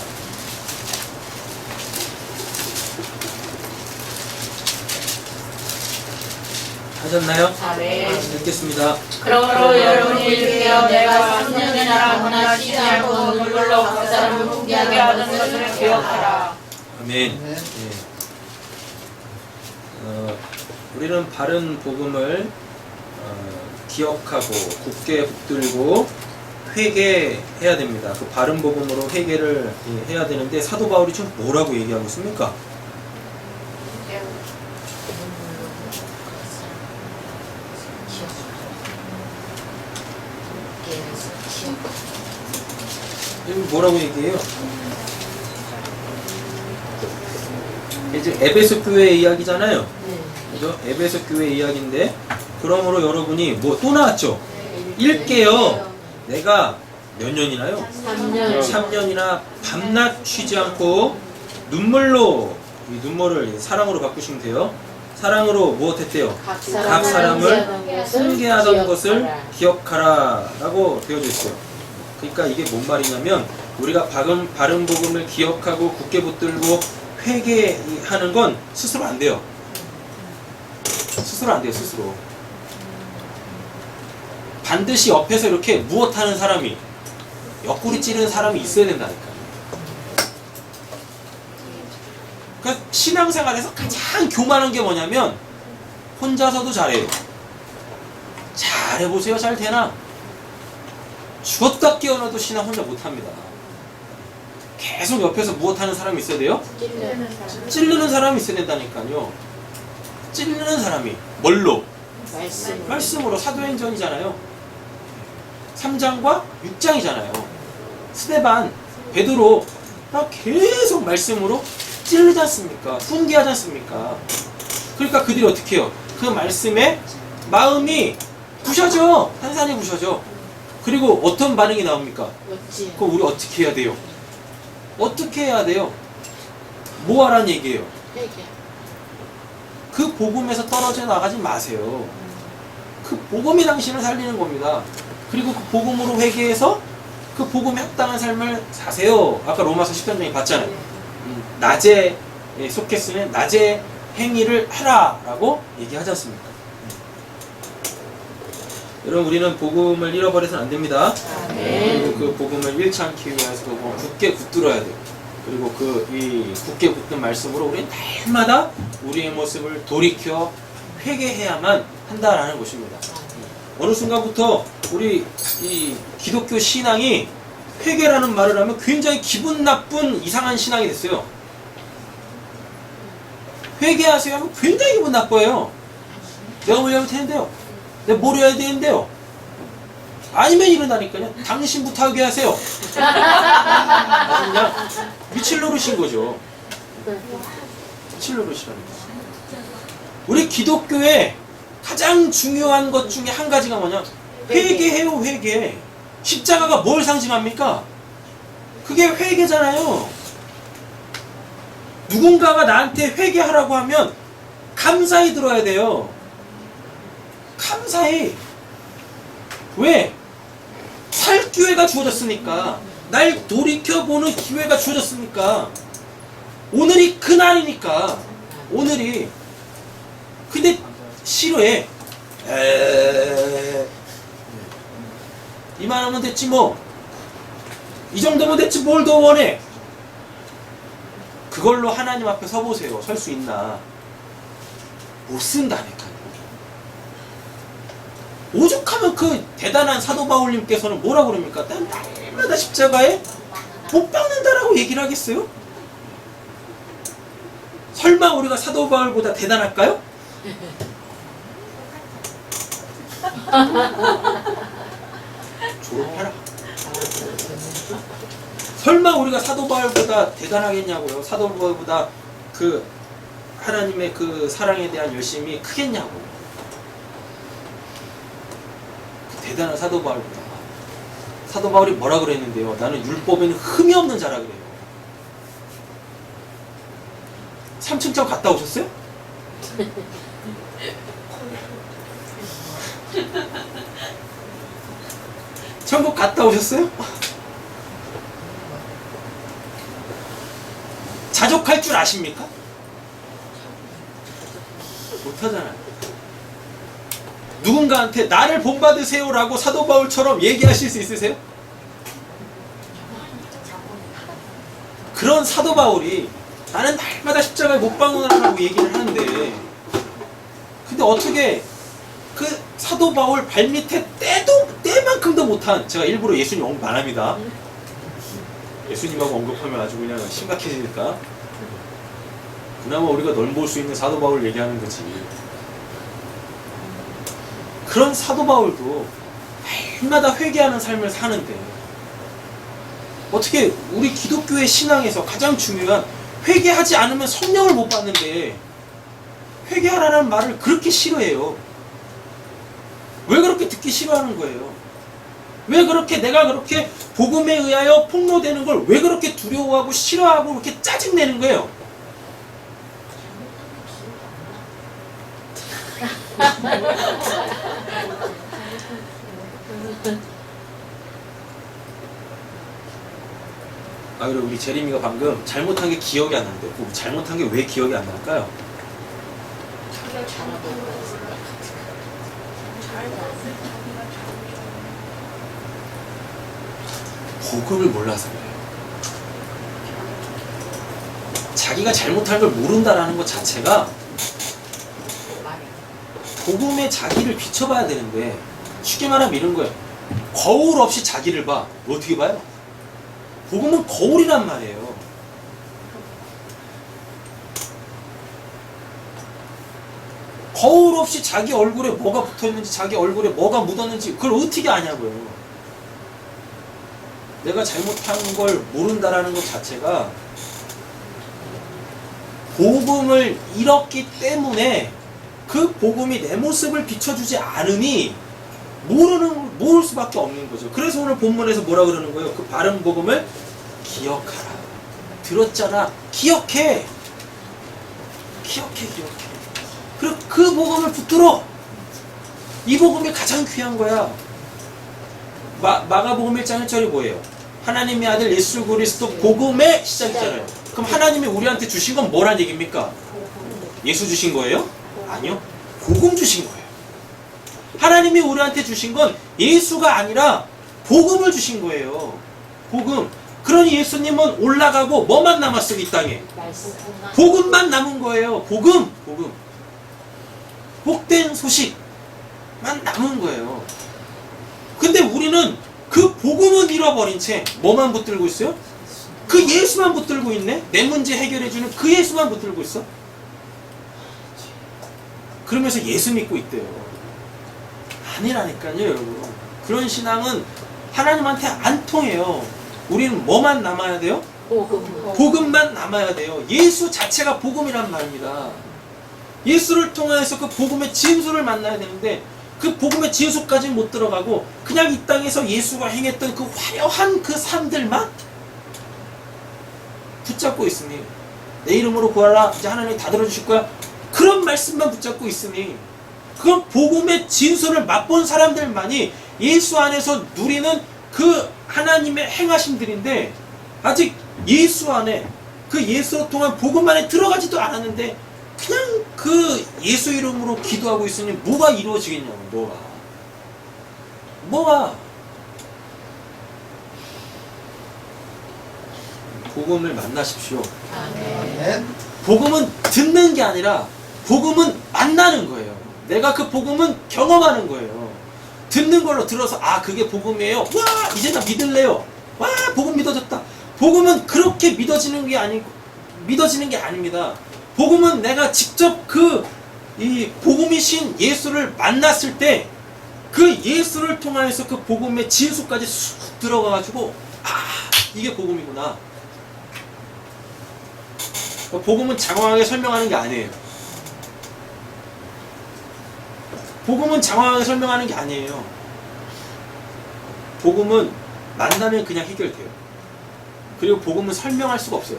하셨나요? 네. 읽겠습니다. 그러므로 여러분이 일깨어 내가 3년이나 문하시지 않고 눈물로 각 사람을 훈계하게 하는 것을 기억하라. 아멘. 네. 우리는 바른 복음을 기억하고 굳게 붙들고 회개해야 됩니다. 그 바른 복음으로 회개를 해야 되는데 사도 바울이 지금 뭐라고 얘기하고 있습니까? 지금 뭐라고 얘기해요? 이제 에베소 교회 이야기잖아요. 그죠? 에베소 교회 이야기인데, 그러므로 여러분이 뭐 또 나왔죠? 읽게요. 내가 몇 년이나요? 3년 3년이나 밤낮 쉬지 않고 눈물로 이 눈물을 사랑으로 바꾸시면 돼요. 사랑으로 무엇했대요? 각 각 사람을 훈계하던 것을 기억하라 라고 되어져 있어요. 그러니까 이게 뭔 말이냐면 우리가 바른 복음을 기억하고 굳게 붙들고 회개하는 건 스스로 안 돼요. 스스로 안 돼요. 스스로. 반드시 옆에서 이렇게 무엇하는 사람이, 옆구리 찌르는 사람이 있어야 된다니까요. 그러니까 신앙생활에서 가장 교만한 게 뭐냐면 혼자서도 잘해요. 잘해보세요. 잘 되나? 죽었다 깨어나도 신앙 혼자 못합니다. 계속 옆에서 무엇하는 사람이 있어야 돼요? 찌르는 사람이 있어야 된다니까요. 찌르는 사람이 뭘로? 말씀으로. 사도행전이잖아요. 3장과 6장이잖아요. 스데반, 베드로 계속 말씀으로 찌르지 않습니까? 훈계하지 않습니까? 그러니까 그들이 어떻게 해요? 그 말씀에 마음이 부셔져. 탄산이 부셔져. 그리고 어떤 반응이 나옵니까? 그럼 우리 어떻게 해야 돼요? 어떻게 해야 돼요? 뭐 하라는 얘기예요? 그 복음에서 떨어져 나가지 마세요. 그 복음이 당신을 살리는 겁니다. 그리고 그 복음으로 회개해서 그 복음에 합당한 삶을 사세요. 아까 로마서 13장에 봤잖아요. 낮에 속했으면 낮에 행위를 하라 라고 얘기하지 않습니까? 여러분 우리는 복음을 잃어버려서는 안 됩니다. 그리고 그 복음을 잃지 않기 위해서 굳게 붙들어야 돼요. 그리고 이 굳게 붙든 말씀으로 우리는 날마다 우리의 모습을 돌이켜 회개해야만 한다라는 것입니다. 어느 순간부터 우리 이 기독교 신앙이 회개라는 말을 하면 굉장히 기분 나쁜 이상한 신앙이 됐어요. 회개하세요 하면 굉장히 기분 나빠요. 내가 뭘 잘못했는데요? 내가 뭘 해야 되는데요? 아니면 이런다니까요. 당신부터 하게 하세요. 그냥 미칠 노릇인 거죠. 미칠 노릇이라니까. 우리 기독교의 가장 중요한 것 중에 한 가지가 뭐냐? 회개해요, 회개. 십자가가 뭘 상징합니까? 그게 회개잖아요. 누군가가 나한테 회개하라고 하면 감사히 들어야 돼요. 감사히. 왜? 살 기회가 주어졌으니까. 날 돌이켜보는 기회가 주어졌으니까. 오늘이 그날이니까. 오늘이. 근데 싫어해. 이만하면 됐지 뭐. 이 정도면 됐지 뭘 더 원해. 그걸로 하나님 앞에 서보세요. 설 수 있나. 못 쓴다니까요. 오죽하면 그 대단한 사도 바울님께서는 뭐라고 그럽니까? 난 날마다 십자가에 못 박는다라고 얘기를 하겠어요? 설마 우리가 사도 바울보다 대단할까요? 졸업해라. 설마 우리가 사도 바울보다 대단하겠냐고요? 사도 바울보다 그 하나님의 그 사랑에 대한 열심이 크겠냐고. 그 대단한 사도 바울보다. 사도 바울이 뭐라 그랬는데요? 나는 율법에는 흠이 없는 자라 그래요. 3층 갔다 오셨어요? 천국 갔다 오셨어요? 자족할 줄 아십니까? 못하잖아요. 누군가한테 나를 본받으세요 라고 사도 바울처럼 얘기하실 수 있으세요? 그런 사도 바울이 나는 날마다 십자가에 못 박는다라고 얘기를 하는데, 근데 어떻게 그 사도 바울 발밑에 때만큼도 못한, 제가 일부러 예수님 언급 안 합니다. 예수님하고 언급하면 아주 그냥 심각해지니까. 그나마 우리가 넓을 수 있는 사도 바울 얘기하는 거지. 그런 사도 바울도 날마다 회개하는 삶을 사는데, 어떻게 우리 기독교의 신앙에서 가장 중요한 회개하지 않으면 성령을 못 받는데 회개하라는 말을 그렇게 싫어해요. 왜 그렇게 듣기 싫어하는 거예요? 왜 그렇게 내가 그렇게 복음에 의하여 폭로되는 걸 왜 그렇게 두려워하고 싫어하고 그렇게 짜증내는 거예요? 아, 그리고 우리 제리미가 방금 잘못한 게 기억이 안 난대요. 그 잘못한 게 왜 기억이 안 날까요? 복음을 몰라서 그래요. 자기가 잘못한 걸 모른다라는 것 자체가 복음에 자기를 비춰봐야 되는데 쉽게 말하면 이런 거예요. 거울 없이 자기를 봐. 어떻게 봐요? 복음은 거울이란 말이에요. 거울 없이 자기 얼굴에 뭐가 붙어있는지 자기 얼굴에 뭐가 묻었는지 그걸 어떻게 아냐고요. 내가 잘못한 걸 모른다라는 것 자체가 복음을 잃었기 때문에 그 복음이 내 모습을 비춰주지 않으니 모를 수밖에 없는 거죠. 그래서 오늘 본문에서 뭐라 그러는 거예요? 그 바른 복음을 기억하라. 들었잖아. 기억해. 그리고 그 복음을 붙들어. 이 복음이 가장 귀한 거야. 마가복음 1장 1절이 뭐예요? 하나님의 아들 예수 그리스도 복음의 시작이잖아요. 그럼 하나님이 우리한테 주신 건 뭐란 얘기입니까? 예수 주신 거예요? 아니요. 복음 주신 거예요. 하나님이 우리한테 주신 건 예수가 아니라 복음을 주신 거예요. 복음. 그러니 예수님은 올라가고 뭐만 남았어요, 이 땅에? 복음만 남은 거예요. 복음. 복된 소식만 남은 거예요. 근데 우리는 그 복음은 잃어버린 채 뭐만 붙들고 있어요? 그 예수만 붙들고 있네? 내 문제 해결해주는 그 예수만 붙들고 있어? 그러면서 예수 믿고 있대요. 아니라니까요, 여러분. 그런 신앙은 하나님한테 안 통해요. 우리는 뭐만 남아야 돼요? 복음만 남아야 돼요. 예수 자체가 복음이란 말입니다. 예수를 통해서 그 복음의 진수를 만나야 되는데 그 복음의 진수까지는 못 들어가고 그냥 이 땅에서 예수가 행했던 그 화려한 그 삶들만 붙잡고 있으니 내 이름으로 구하라 이제 하나님이 다 들어주실 거야. 그런 말씀만 붙잡고 있으니 그건 복음의 진수를 맛본 사람들만이 예수 안에서 누리는 그 하나님의 행하심들인데 아직 예수 안에 그 예수로 통한 복음 안에 들어가지도 않았는데 그냥 그 예수 이름으로 기도하고 있으니 뭐가 이루어지겠냐고. 뭐가 복음을 만나십시오. 아멘. 복음은 듣는 게 아니라 복음은 만나는 거예요. 내가 그 복음은 경험하는 거예요. 듣는 걸로 들어서 아 그게 복음이에요. 와 이제 나 믿을래요. 와 복음 믿어졌다. 복음은 그렇게 믿어지는 게 아닙니다. 복음은 내가 직접 이 복음이신 예수를 만났을 때 그 예수를 통하여서 그 복음의 진수까지 쑥 들어가가지고 아 이게 복음이구나. 복음은 장황하게 설명하는 게 아니에요. 복음은 장황하게 설명하는 게 아니에요. 복음은 만나면 그냥 해결돼요. 그리고 복음은 설명할 수가 없어요.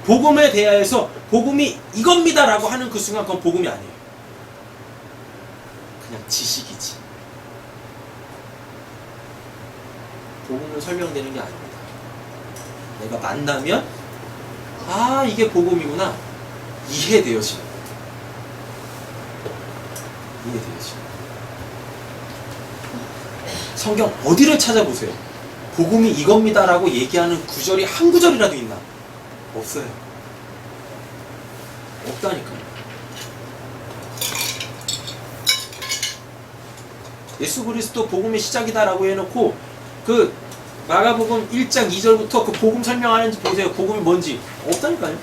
복음에 대하여서 복음이 이겁니다 라고 하는 그 순간 그건 복음이 아니에요. 그냥 지식이지. 복음은 설명되는 게 아닙니다. 내가 만나면 아 이게 복음이구나 이해되어지는 거예요. 이해되어지는 거예요. 성경 어디를 찾아보세요. 복음이 이겁니다 라고 얘기하는 구절이 한 구절이라도 있나? 없어요. 없다니까요. 예수 그리스도 복음의 시작이다라고 해놓고 그 마가복음 1장 2절부터 그 복음 설명하는지 보세요. 복음이 뭔지 없다니까요.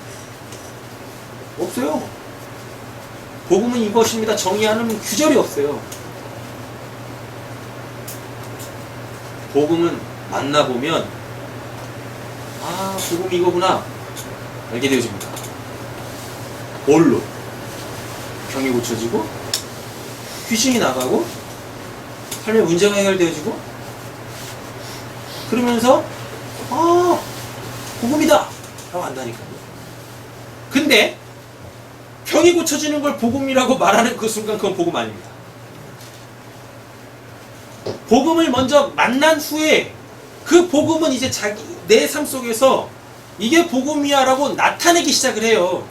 없어요. 복음은 이것입니다. 정의하는 규절이 없어요. 복음은 만나보면 아 복음이 이거구나 알게 되어집니다. 뭘로? 병이 고쳐지고 귀신이 나가고 삶의 문제가 해결되어지고 그러면서 복음이다 라고 한다니까요. 근데 병이 고쳐지는 걸 복음이라고 말하는 그 순간 그건 복음 아닙니다. 복음을 먼저 만난 후에 그 복음은 이제 내 삶 속에서 이게 복음이야 라고 나타내기 시작을 해요.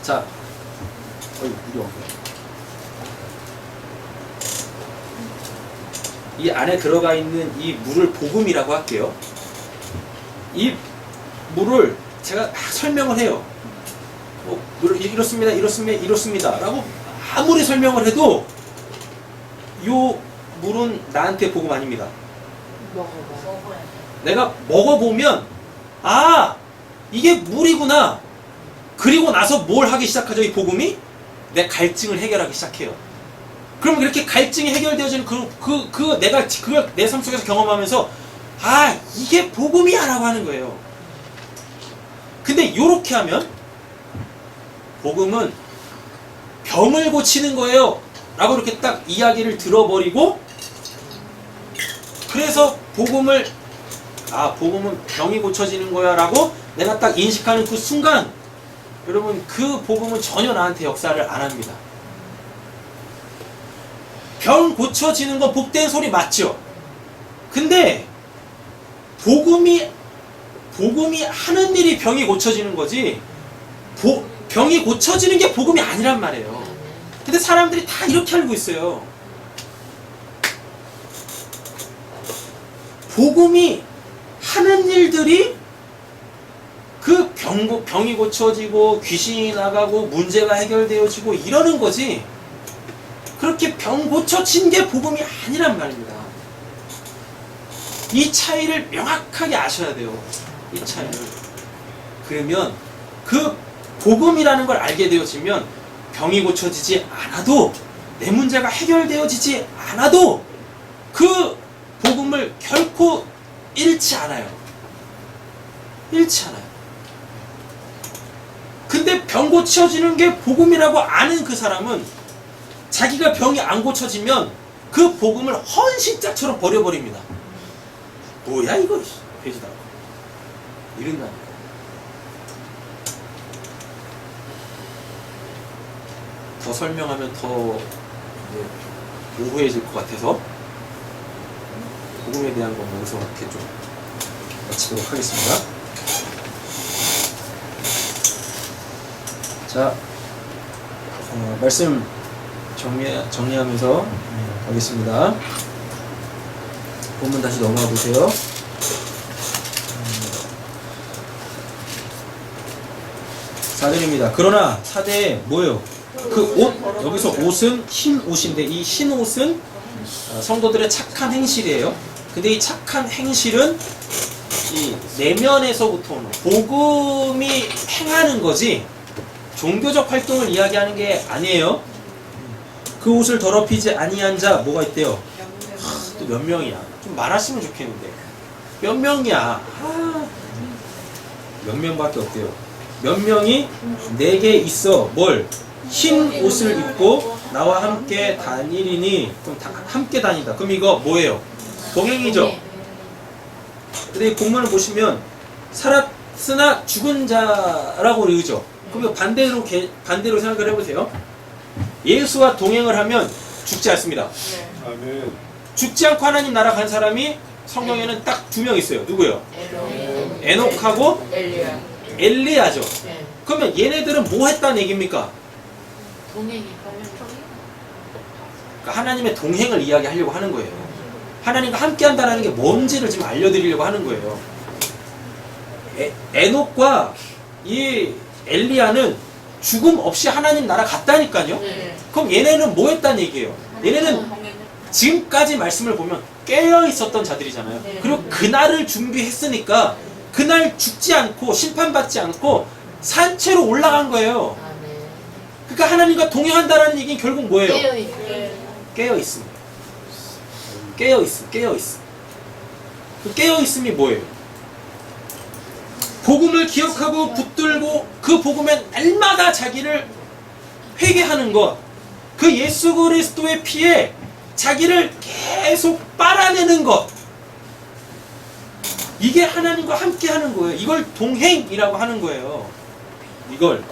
자, 물이 없네. 이 안에 들어가 있는 이 물을 복음이라고 할게요. 이 물을 제가 막 설명을 해요. 이렇습니다 라고 아무리 설명을 해도 요 물은 나한테 복음 아닙니다. 내가 먹어보면 이게 물이구나. 그리고 나서 뭘 하기 시작하죠? 이 복음이 내 갈증을 해결하기 시작해요. 그럼 이렇게 갈증이 해결되어지는 내가 그걸 내 삶 속에서 경험하면서 이게 복음이야 라고 하는 거예요. 근데 요렇게 하면 복음은 병을 고치는 거예요 라고 이렇게 딱 이야기를 들어버리고 그래서 복음은 병이 고쳐지는 거야 라고 내가 딱 인식하는 그 순간 여러분 그 복음은 전혀 나한테 역사를 안 합니다. 병 고쳐지는 건 복된 소리 맞죠? 근데 복음이 하는 일이 병이 고쳐지는 거지 병이 고쳐지는 게 복음이 아니란 말이에요. 근데 사람들이 다 이렇게 알고 있어요. 복음이 하는 일들이 그 병이 고쳐지고 귀신이 나가고 문제가 해결되어지고 이러는 거지 그렇게 병 고쳐진 게 복음이 아니란 말입니다. 이 차이를 명확하게 아셔야 돼요. 이 차이를. 그러면 그 복음이라는 걸 알게 되어지면 병이 고쳐지지 않아도 내 문제가 해결되어지지 않아도 그 복음을 결코 잃지 않아요. 잃지 않아요. 근데 병 고쳐지는 게 복음이라고 아는 그 사람은 자기가 병이 안 고쳐지면 그 복음을 헌신짝처럼 버려버립니다. 뭐야 이거 돼지다 이런다니까. 더 설명하면 더 오후해질 것 같아서 복음에 대한 건 여기서 이렇게 좀 마치도록 하겠습니다. 자, 말씀 정리하면서 가겠습니다. 본문 다시 넘어가 보세요. 4절입니다. 그러나 사대에 뭐예요? 그 옷, 여기서 옷은 흰 옷인데 이 흰 옷은 성도들의 착한 행실이에요. 근데 이 착한 행실은 이 내면에서부터 오는 복음이 행하는 거지 종교적 활동을 이야기하는 게 아니에요. 그 옷을 더럽히지 아니한 자 뭐가 있대요? 또 몇 명이야? 좀 많았으면 좋겠는데 몇 명이야? 몇 명밖에 없대요. 몇 명이 내게 있어 뭘? 흰 옷을 입고 나와 함께 다니리니. 그럼 함께 다니다. 그럼 이거 뭐예요? 동행이죠. 근데 이 본문을 보시면 살았으나 죽은 자라고 그러죠. 그럼 반대로 생각을 해보세요. 예수와 동행을 하면 죽지 않습니다. 아멘. 죽지 않고 하나님 나라 간 사람이 성경에는 딱 2명 있어요. 누구예요? 에녹하고 엘리야죠. 그러면 얘네들은 뭐 했다는 얘기입니까? 그러니까 하나님의 동행을 이야기하려고 하는 거예요. 하나님과 함께 한다는 게 뭔지를 지금 알려드리려고 하는 거예요. 에녹과 이 엘리야는 죽음 없이 하나님 나라 갔다니까요. 그럼 얘네는 뭐 했다는 얘기예요? 얘네는 지금까지 말씀을 보면 깨어 있었던 자들이잖아요. 그리고 그날을 준비했으니까 그날 죽지 않고 심판받지 않고 산채로 올라간 거예요. 그러니까 하나님과 동행한다라는 얘기는 결국 뭐예요? 깨어 있습니다. 깨어 있음. 그 깨어 있음이 뭐예요? 복음을 기억하고 붙들고 그 복음에 날마다 자기를 회개하는 것, 그 예수 그리스도의 피에 자기를 계속 빨아내는 것, 이게 하나님과 함께 하는 거예요. 이걸 동행이라고 하는 거예요. 이걸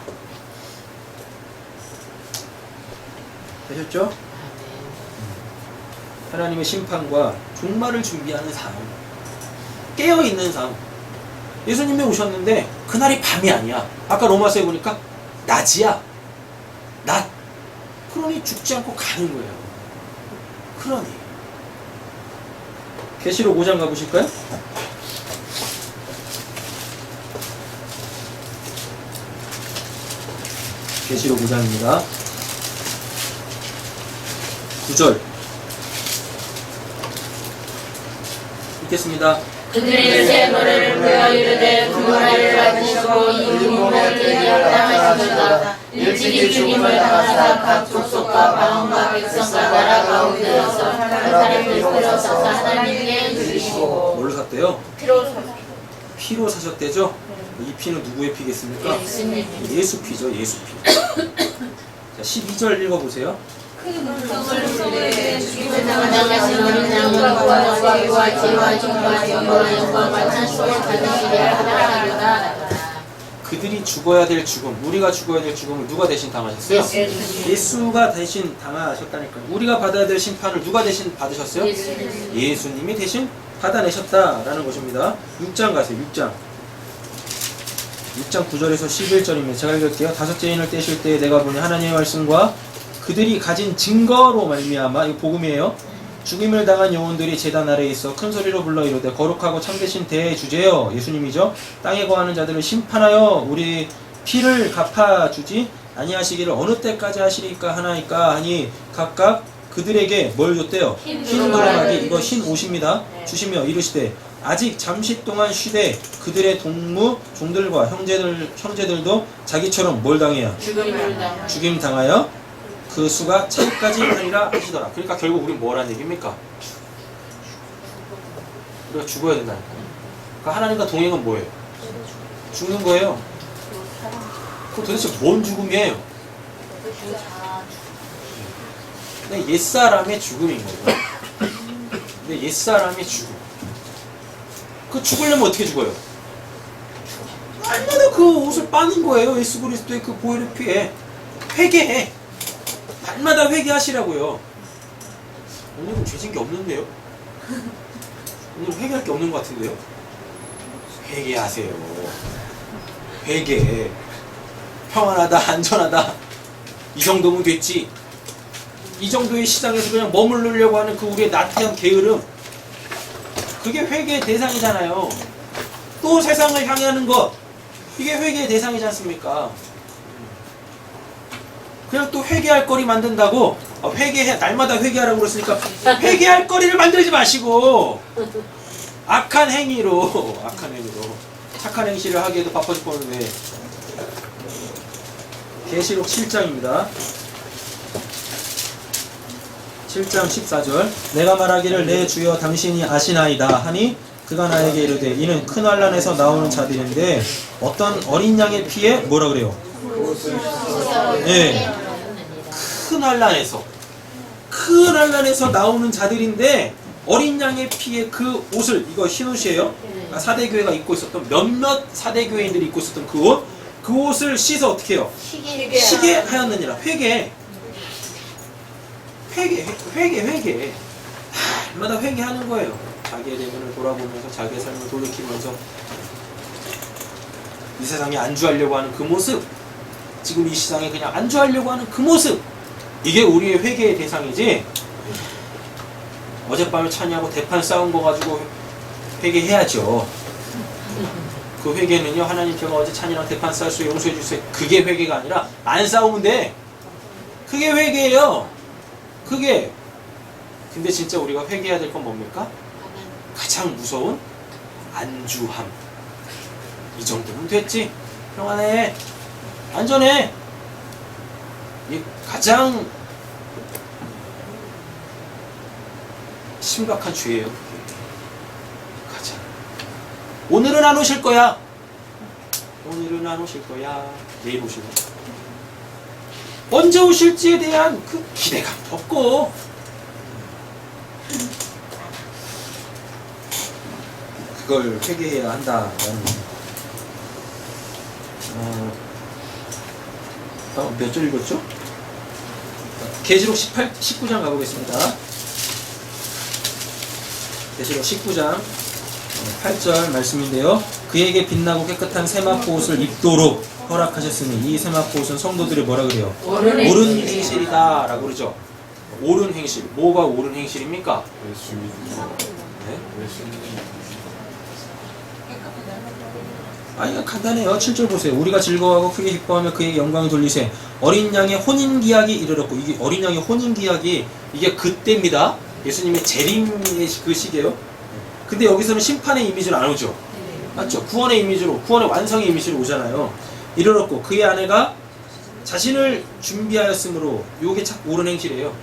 되셨죠? 하나님의 심판과 종말을 준비하는 삶, 깨어있는 삶. 예수님이 오셨는데 그날이 밤이 아니야. 아까 로마서에 보니까 낮이야. 낮. 그러니 죽지 않고 가는 거예요. 그러니 계시록 5장 가보실까요? 계시록 5장입니다. 9절 읽겠습니다. 그들이 새 노래를 불러 이르되 그 노래를 받으시고 이 몸을 대리하였다. 일찍이 죽임을 당하사 각 족속과 방언과 백성과 나라 가운데에서 한 사람을 끌어서 하나님께 드리시고. 뭘로 샀대요? 피로 사. 피로 사셨대죠? 이 피는 누구의 피겠습니까? 예수 피죠. 예수 피. 자, 12절 읽어보세요. 죽임을 당하신 어린 양은 구원과 위와 지혜와 정과 영광과 영광과 찬송을 받으시리라 하나님이다. 그들이 죽어야 될 죽음, 우리가 죽어야 될 죽음을 누가 대신 당하셨어요? 예수가 대신 당하셨다니까요. 우리가 받아야 될 심판을 누가 대신 받으셨어요? 예수님이 대신 받아내셨다라는 것입니다. 6장 가세요. 6장 9절에서 11절입니다. 제가 읽을게요. 다섯째 인을 떼실 때에 내가 보니 하나님의 말씀과 그들이 가진 증거로 말미암아, 이거 복음이에요. 죽임을 당한 영혼들이 제단 아래에 있어 큰 소리로 불러 이르되 거룩하고 참되신 대주제여, 예수님이죠. 땅에 거하는 자들을 심판하여 우리 피를 갚아주지 아니하시기를 어느 때까지 하시리까 하나이까 하니 각각 그들에게 뭘 줬대요? 흰 두루마기, 이거 흰 옷입니다. 주시며 이르시되 아직 잠시 동안 쉬되 그들의 종들과 형제들도 자기처럼 뭘 당해야? 죽임 당하여 그 수가 차까지 하리라 하시더라. 그러니까 결국 우린 뭐라는 얘기입니까? 우리가 죽어야 된다니까. 그러니까 하나님과 동행은 뭐예요? 죽는 거예요. 그럼 도대체 뭔 죽음이에요? 근데 옛사람의 죽음인 거죠. 근데 옛사람의 죽음. 그 죽으려면 어떻게 죽어요? 날마다 그 옷을 빠는 거예요. 예수 그리스도의 그 보혈의 피에. 회개해. 날마다 회개하시라고요. 오늘은 죄진 게 없는데요? 오늘은 회개할 게 없는 것 같은데요? 회개하세요. 회개. 평안하다, 안전하다. 이 정도면 됐지. 이 정도의 시장에서 그냥 머무르려고 하는 그 우리의 나태한 게으름. 그게 회개의 대상이잖아요. 또 세상을 향하는 것. 이게 회개의 대상이지 않습니까? 그냥 또 회개할 거리 만든다고 날마다 회개하라고 그랬으니까 회개할 거리를 만들지 마시고 악한 행위로 착한 행실을 하기에도 바빠 죽겠는데. 계시록 7장입니다. 7장 14절 내가 말하기를 내 주여 당신이 아시나이다 하니 그가 나에게 이르되 이는 큰 환난에서 나오는 자들인데 어떤 어린 양의 피에 뭐라 그래요? 네. 큰 환난에서 나오는 자들인데 어린 양의 피에 그 옷을, 이거 흰 옷이에요. 사대교회가 입고 있었던 몇몇 사대교회인들이 입고 있었던 그 옷을 씻어 어떻게 해요? 시게 하였느니라. 회개. 날마다 회개하는 거예요. 자기의 내면을 돌아보면서 자기의 삶을 돌이키면서 이 세상에 안주하려고 하는 그 모습, 지금 이 시장에 그냥 안주하려고 하는 그 모습, 이게 우리의 회개의 대상이지. 어젯밤에 찬이하고 대판 싸운 거 가지고 회개해야죠. 그 회개는요, 하나님 제가 어제 찬이랑 대판 싸웠어요, 용서해 주세요, 그게 회개가 아니라 안 싸우면 돼. 그게 회개예요. 그게. 근데 진짜 우리가 회개해야 될 건 뭡니까? 가장 무서운 안주함. 이 정도면 됐지. 평안해, 안전해. 이 가장 심각한 죄예요. 가장. 오늘은 안 오실 거야. 오늘은 안 오실 거야. 내일 오시고. 언제 오실지에 대한 그 기대감도 없고, 그걸 회개해야 한다라는 몇 절 읽었죠? 계시록 19장 가보겠습니다. 계시록 19장 8절 말씀인데요. 그에게 빛나고 깨끗한 세마포 옷을 입도록 허락하셨으니 이 세마포 옷은 성도들이 뭐라 그래요? 옳은 행실이다 라고 그러죠. 옳은 행실. 뭐가 옳은 행실입니까? 네? 이거 간단해요. 7절 보세요. 우리가 즐거워하고 크게 기뻐하며 그에게 영광을 돌리세. 어린 양의 혼인기약이 이르렀고, 이게 어린 양의 혼인기약이 이게 그때입니다. 예수님의 재림의 그 시기예요. 근데 여기서는 심판의 이미지로 안 오죠. 맞죠? 구원의 이미지로, 구원의 완성의 이미지로 오잖아요. 이르렀고 그의 아내가 자신을 준비하였으므로, 요게 참 옳은 행실이에요.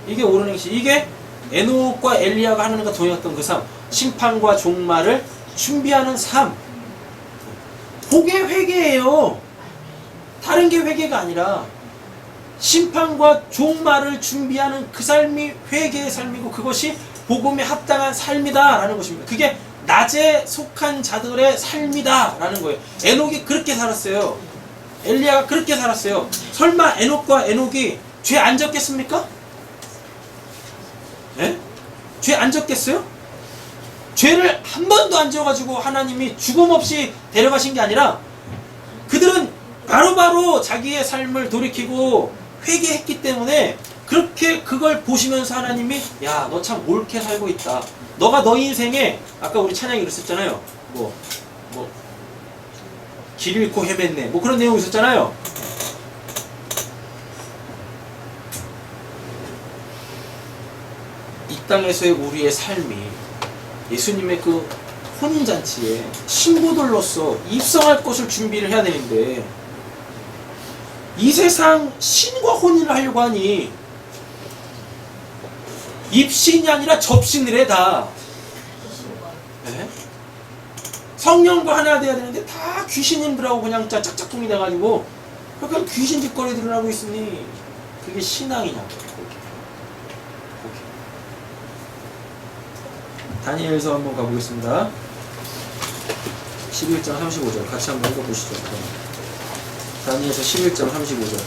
이게 옳은 행실. 이게 에녹과 엘리야가 하는 것과 동일했던 그 삶. 심판과 종말을 준비하는 삶. 그게 회개예요. 다른 게 회개가 아니라 심판과 종말을 준비하는 그 삶이 회개의 삶이고, 그것이 복음에 합당한 삶이다 라는 것입니다. 그게 낮에 속한 자들의 삶이다 라는 거예요. 에녹이 그렇게 살았어요. 엘리야가 그렇게 살았어요. 설마 에녹과 에녹이 죄 안 졌겠습니까? 네? 죄 안 졌겠어요? 죄를 한 번도 안 지어가지고 하나님이 죽음 없이 데려가신 게 아니라, 그들은 바로바로 자기의 삶을 돌이키고 회개했기 때문에, 그렇게 그걸 보시면서 하나님이 야, 너 참 옳게 살고 있다. 너가 너 인생에, 아까 우리 찬양이 그랬었잖아요. 길 잃고 헤맸네. 뭐 그런 내용이 있었잖아요. 이 땅에서의 우리의 삶이 예수님의 그 혼인잔치에 신부들로서 입성할 것을 준비를 해야 되는데, 이 세상 신과 혼인을 하려고 하니 입신이 아니라 접신을 해 다. 네? 성령과 하나 돼야 되는데 다 귀신님들하고 그냥 짝짝꿍이 돼가지고 그러니까 귀신 짓거리들을 하고 있으니 그게 신앙이냐고. 다니엘서 한번 가보겠습니다. 11장 35절 같이 한번 읽어보시죠. 다니엘서 11장 35절.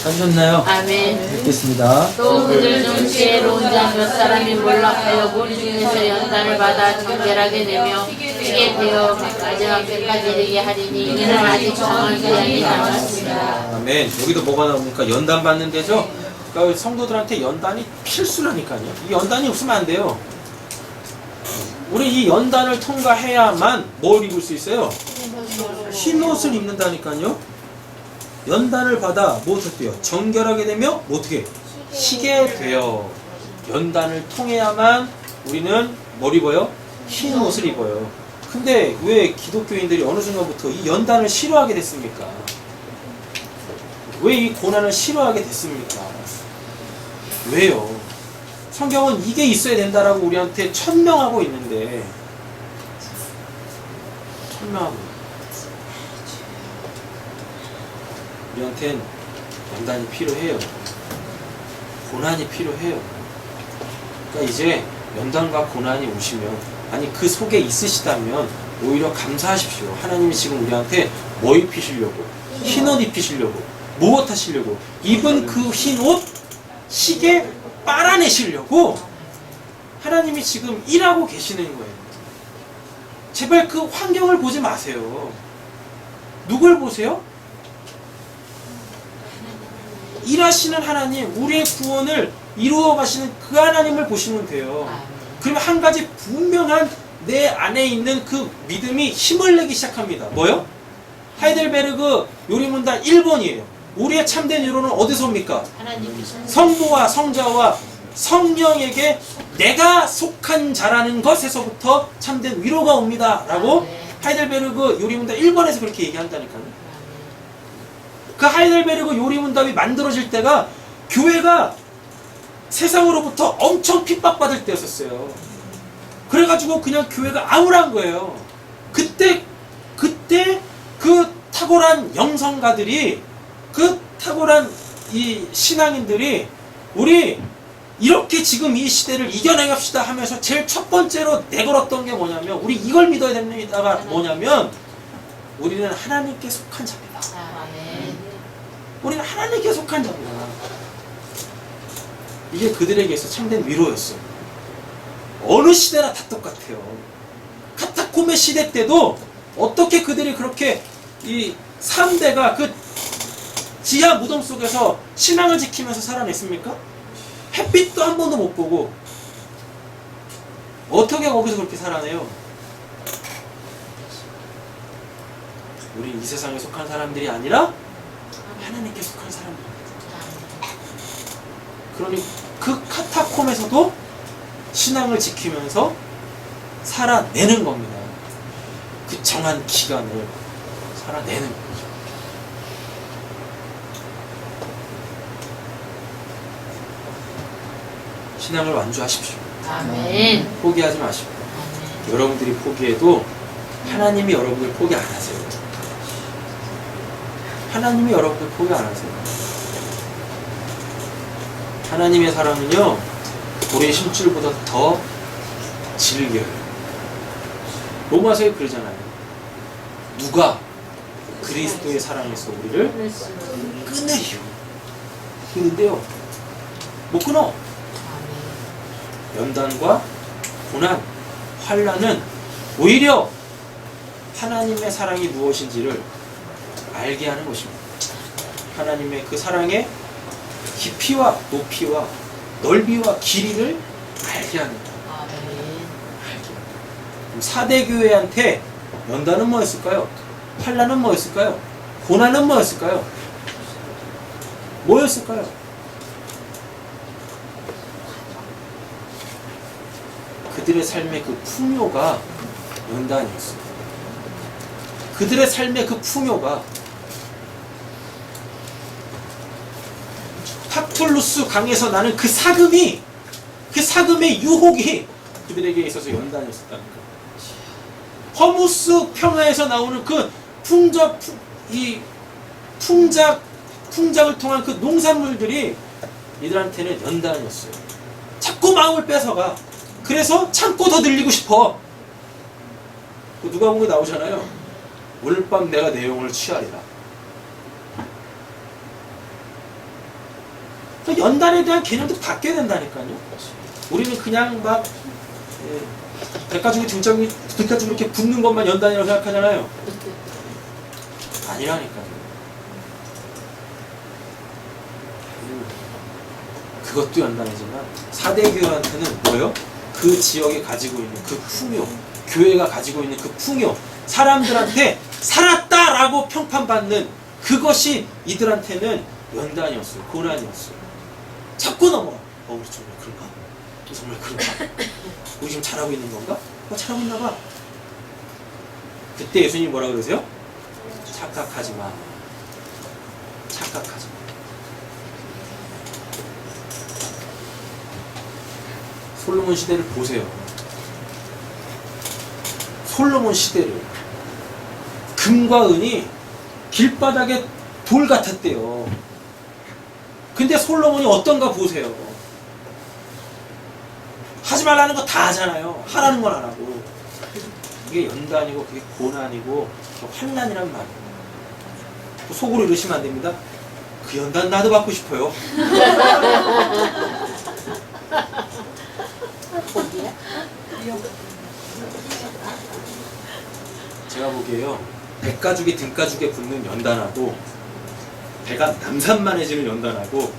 찾으셨나요? 아멘. 읽겠습니다. 또 그들 중 지혜로운 자 몇 사람이 몰락하여 무리 중에서 연단을 받아 정결하게 되며 피게 되어 마지막 때까지 이르게 하리니 이는 아직 정한 기한이 남았습니다. 아멘. 여기도 뭐가 나옵니까? 연단 받는 데죠? 그러니까 성도들한테 연단이 필수라니까요. 이 연단이 없으면 안 돼요. 우리 이 연단을 통과해야만 뭘 입을 수 있어요? 흰 옷을 입는다니까요. 연단을 받아 뭐 어떻게요? 정결하게 되며 뭐 어떻게? 희게 되어. 연단을 통해야만 우리는 뭘 입어요? 흰 옷을 입어요. 근데 왜 기독교인들이 어느 순간부터 이 연단을 싫어하게 됐습니까? 왜 이 고난을 싫어하게 됐습니까? 왜요? 성경은 이게 있어야 된다라고 우리한테 천명하고 있는데, 천명하고 있는데 우리한테는 연단이 필요해요. 고난이 필요해요. 그러니까 이제 연단과 고난이 오시면, 아니 그 속에 있으시다면 오히려 감사하십시오. 하나님이 지금 우리한테 뭐 입히시려고? 흰옷 입히시려고? 무엇 하시려고? 입은 그 흰옷 시계 빨아내시려고 하나님이 지금 일하고 계시는 거예요. 제발 그 환경을 보지 마세요. 누굴 보세요? 일하시는 하나님, 우리의 구원을 이루어 가시는 그 하나님을 보시면 돼요. 그러면 한 가지 분명한 내 안에 있는 그 믿음이 힘을 내기 시작합니다. 뭐요? 하이델베르그 요리문답 1번이에요. 우리의 참된 위로는 어디서 옵니까? 성부와 성자와 성령에게 내가 속한 자라는 것에서부터 참된 위로가 옵니다 라고 하이델베르그 요리문답 1번에서 그렇게 얘기한다니까요. 그 하이델베르그 요리문답이 만들어질 때가 교회가 세상으로부터 엄청 핍박받을 때였었어요. 그래가지고 그냥 교회가 암울한 거예요. 그때 그 탁월한 영성가들이, 그 탁월한 이 신앙인들이 우리 이렇게 지금 이 시대를 이겨내갑시다 하면서 제일 첫 번째로 내걸었던 게 뭐냐면, 우리 이걸 믿어야 됩니다가 뭐냐면, 우리는 하나님께 속한 자입니다. 아멘. 우리는 하나님께 속한 자입니다. 이게 그들에게서 참된 위로였어요. 어느 시대나 다 똑같아요. 카타콤의 시대 때도 어떻게 그들이 그렇게 이 3대가 그 지하 무덤 속에서 신앙을 지키면서 살아냈습니까? 햇빛도 한 번도 못 보고 어떻게 거기서 그렇게 살아내요? 우리 이 세상에 속한 사람들이 아니라 하나님께 속한 사람들입니다. 그러니 그 카타콤에서도 신앙을 지키면서 살아내는 겁니다. 그 정한 기간을 살아내는 거죠. 신앙을 완주하십시오. 아멘. 포기하지 마시고. 여러분들이 포기해도 하나님이 여러분을 포기 안 하세요. 하나님이 여러분을 포기 안 하세요. 하나님의 사랑은요, 우리의 심줄보다 더 질겨요. 로마서에 그러잖아요. 누가 그리스도의 사랑에서 우리를 끊으리요. 끊는데요, 못 끊어. 연단과 고난, 환난은 오히려 하나님의 사랑이 무엇인지를 알게 하는 것입니다. 하나님의 그 사랑의 깊이와 높이와 넓이와 길이를 알게 합니다. 그럼 4대 교회한테 연단은 뭐였을까요? 환난은 뭐였을까요? 고난은 뭐였을까요? 뭐였을까요? 그들의 삶의 그 풍요가 연단이었어요. 그들의 삶의 그 풍요가 탁툴루스 강에서 나는 그 사금의 유혹이 그들에게 있어서 연단이었다는 거예요. 허무스 평야에서 나오는 그 풍작을 통한 그 농산물들이 이들한테는 연단이었어요. 자꾸 마음을 뺏어가. 그래서 참고 더 늘리고 싶어. 누가복음에 나오잖아요. 오늘 밤 내가 내 영혼을 취하리라. 연단에 대한 개념도 바뀌어야 된다니까요. 우리는 그냥 막 백가죽이 등가죽이 이렇게 붙는 것만 연단이라고 생각하잖아요. 아니라니까요. 그것도 연단이지만 4대 교회한테는 뭐예요? 그 지역에 가지고 있는 그 풍요, 교회가 가지고 있는 그 풍요, 사람들한테 살았다라고 평판받는 그것이 이들한테는 연단이었어요. 고난이었어요. 자꾸 넘어가. 우리 정말 그런가? 정말 그런가? 우리 지금 잘하고 있는 건가? 잘하고 있나 봐. 그때 예수님이 뭐라 그러세요? 착각하지 마. 착각하지 마. 솔로몬 시대를 보세요. 솔로몬 시대를. 금과 은이 길바닥에 돌 같았대요. 근데 솔로몬이 어떤가 보세요. 하지 말라는 거 다 하잖아요. 하라는 건 안 하고. 그게 연단이고 그게 고난이고 환난이란 말이에요. 속으로 이러시면 안 됩니다. 그 연단 나도 받고 싶어요. 제가 보기에요, 백가죽이 등가죽에 붙는 연단하고 배가 남산만해지는 연단하고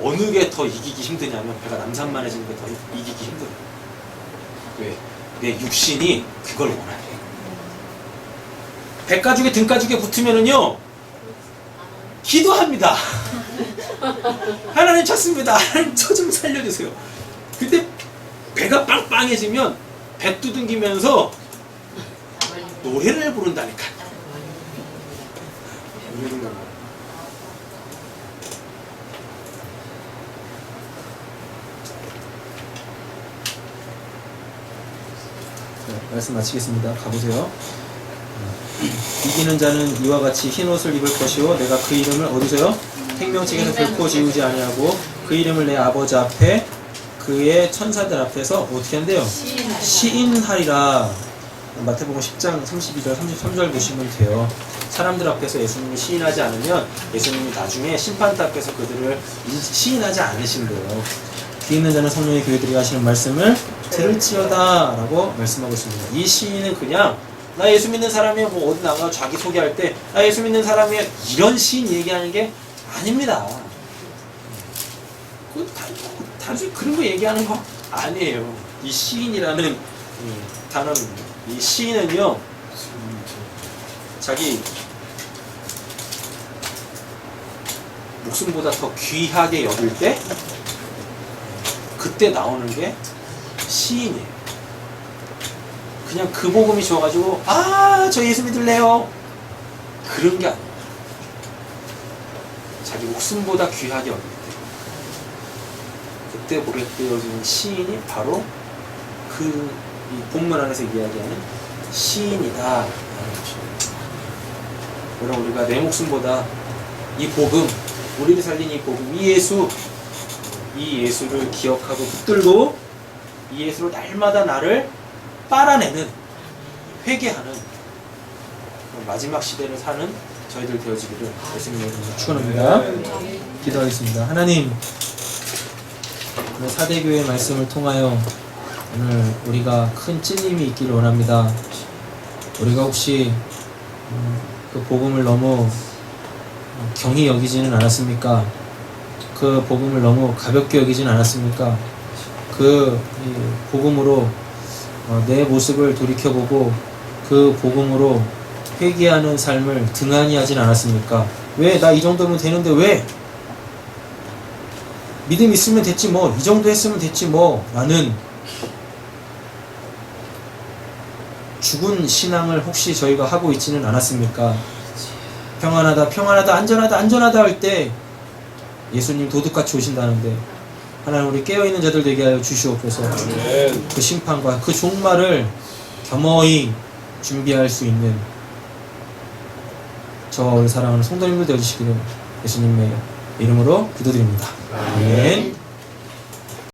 어느 게 더 이기기 힘드냐면 배가 남산만해지는 게 더 이기기 힘들어요. 왜? 내 육신이 그걸 원하네. 백가죽이 등가죽에 붙으면은요, 기도합니다. 하나님 찾습니다. 하나님 저 좀 살려주세요. 근데 배가 빵빵해지면 배 두둥기면서 노래를 부른다니까. 말씀 마치겠습니다. 가보세요. 이기는 자는 이와 같이 흰 옷을 입을 것이요 내가 그 이름을 어디서요? 생명책에서 결코 지우지 아니하고 그 이름을 내 아버지 앞에 그의 천사들 앞에서 어떻게 한대요? 시인하리라. 마태복음 10장 32절 33절 보시면 돼요. 사람들 앞에서 예수님을 시인하지 않으면 예수님이 나중에 심판대 앞에서 그들을 시인하지 않으신대요. 귀 있는 자는 성령의 교회들이 하시는 말씀을 들을지어다 라고 말씀하고 있습니다. 이 시인은 그냥 나 예수 믿는 사람이야 뭐 어디 나가 자기 소개할 때 나 예수 믿는 사람이야 이런 시인 얘기하는 게 아닙니다. 단순히 그런 거 얘기하는 거 아니에요. 이 시인이라는 단어입니다. 이 시인은요 자기 목숨보다 더 귀하게 여길 때 그때 나오는 게 시인이에요. 그냥 그 복음이 좋아가지고 저 예수 믿을래요 그런 게 아니에요. 자기 목숨보다 귀하게 여길 때 그때 고백되어지는 시인이 바로 이 본문 안에서 이야기하는 시인이다 라는 것입니다. 여러분 우리가 내 목숨보다 이 복음 우리를 살린 이 복음 이 예수를 기억하고 붙들고 이 예수로 날마다 나를 빨아내는 회개하는 마지막 시대를 사는 저희들 되어지기를 예수님의 이름으로 축원합니다. 기도하겠습니다. 하나님 오늘 사대교회의 말씀을 통하여 오늘 우리가 큰 찔림이 있기를 원합니다. 우리가 혹시 그 복음을 너무 경히 여기지는 않았습니까? 그 복음을 너무 가볍게 여기지는 않았습니까? 그 복음으로 내 모습을 돌이켜보고 그 복음으로 회개하는 삶을 등한히 하진 않았습니까? 왜? 나 이 정도면 되는데 왜? 믿음 있으면 됐지 뭐 이 정도 했으면 됐지 뭐 라는 죽은 신앙을 혹시 저희가 하고 있지는 않았습니까? 평안하다 안전하다 할 때 예수님 도둑같이 오신다는데 하나님 우리 깨어있는 자들 되게 하여 주시옵소서. 그 심판과 그 종말을 겸허히 준비할 수 있는 저와 우리 사랑하는 성도님들 되어주시기를 예수님의 이름으로 기도드립니다. 아멘.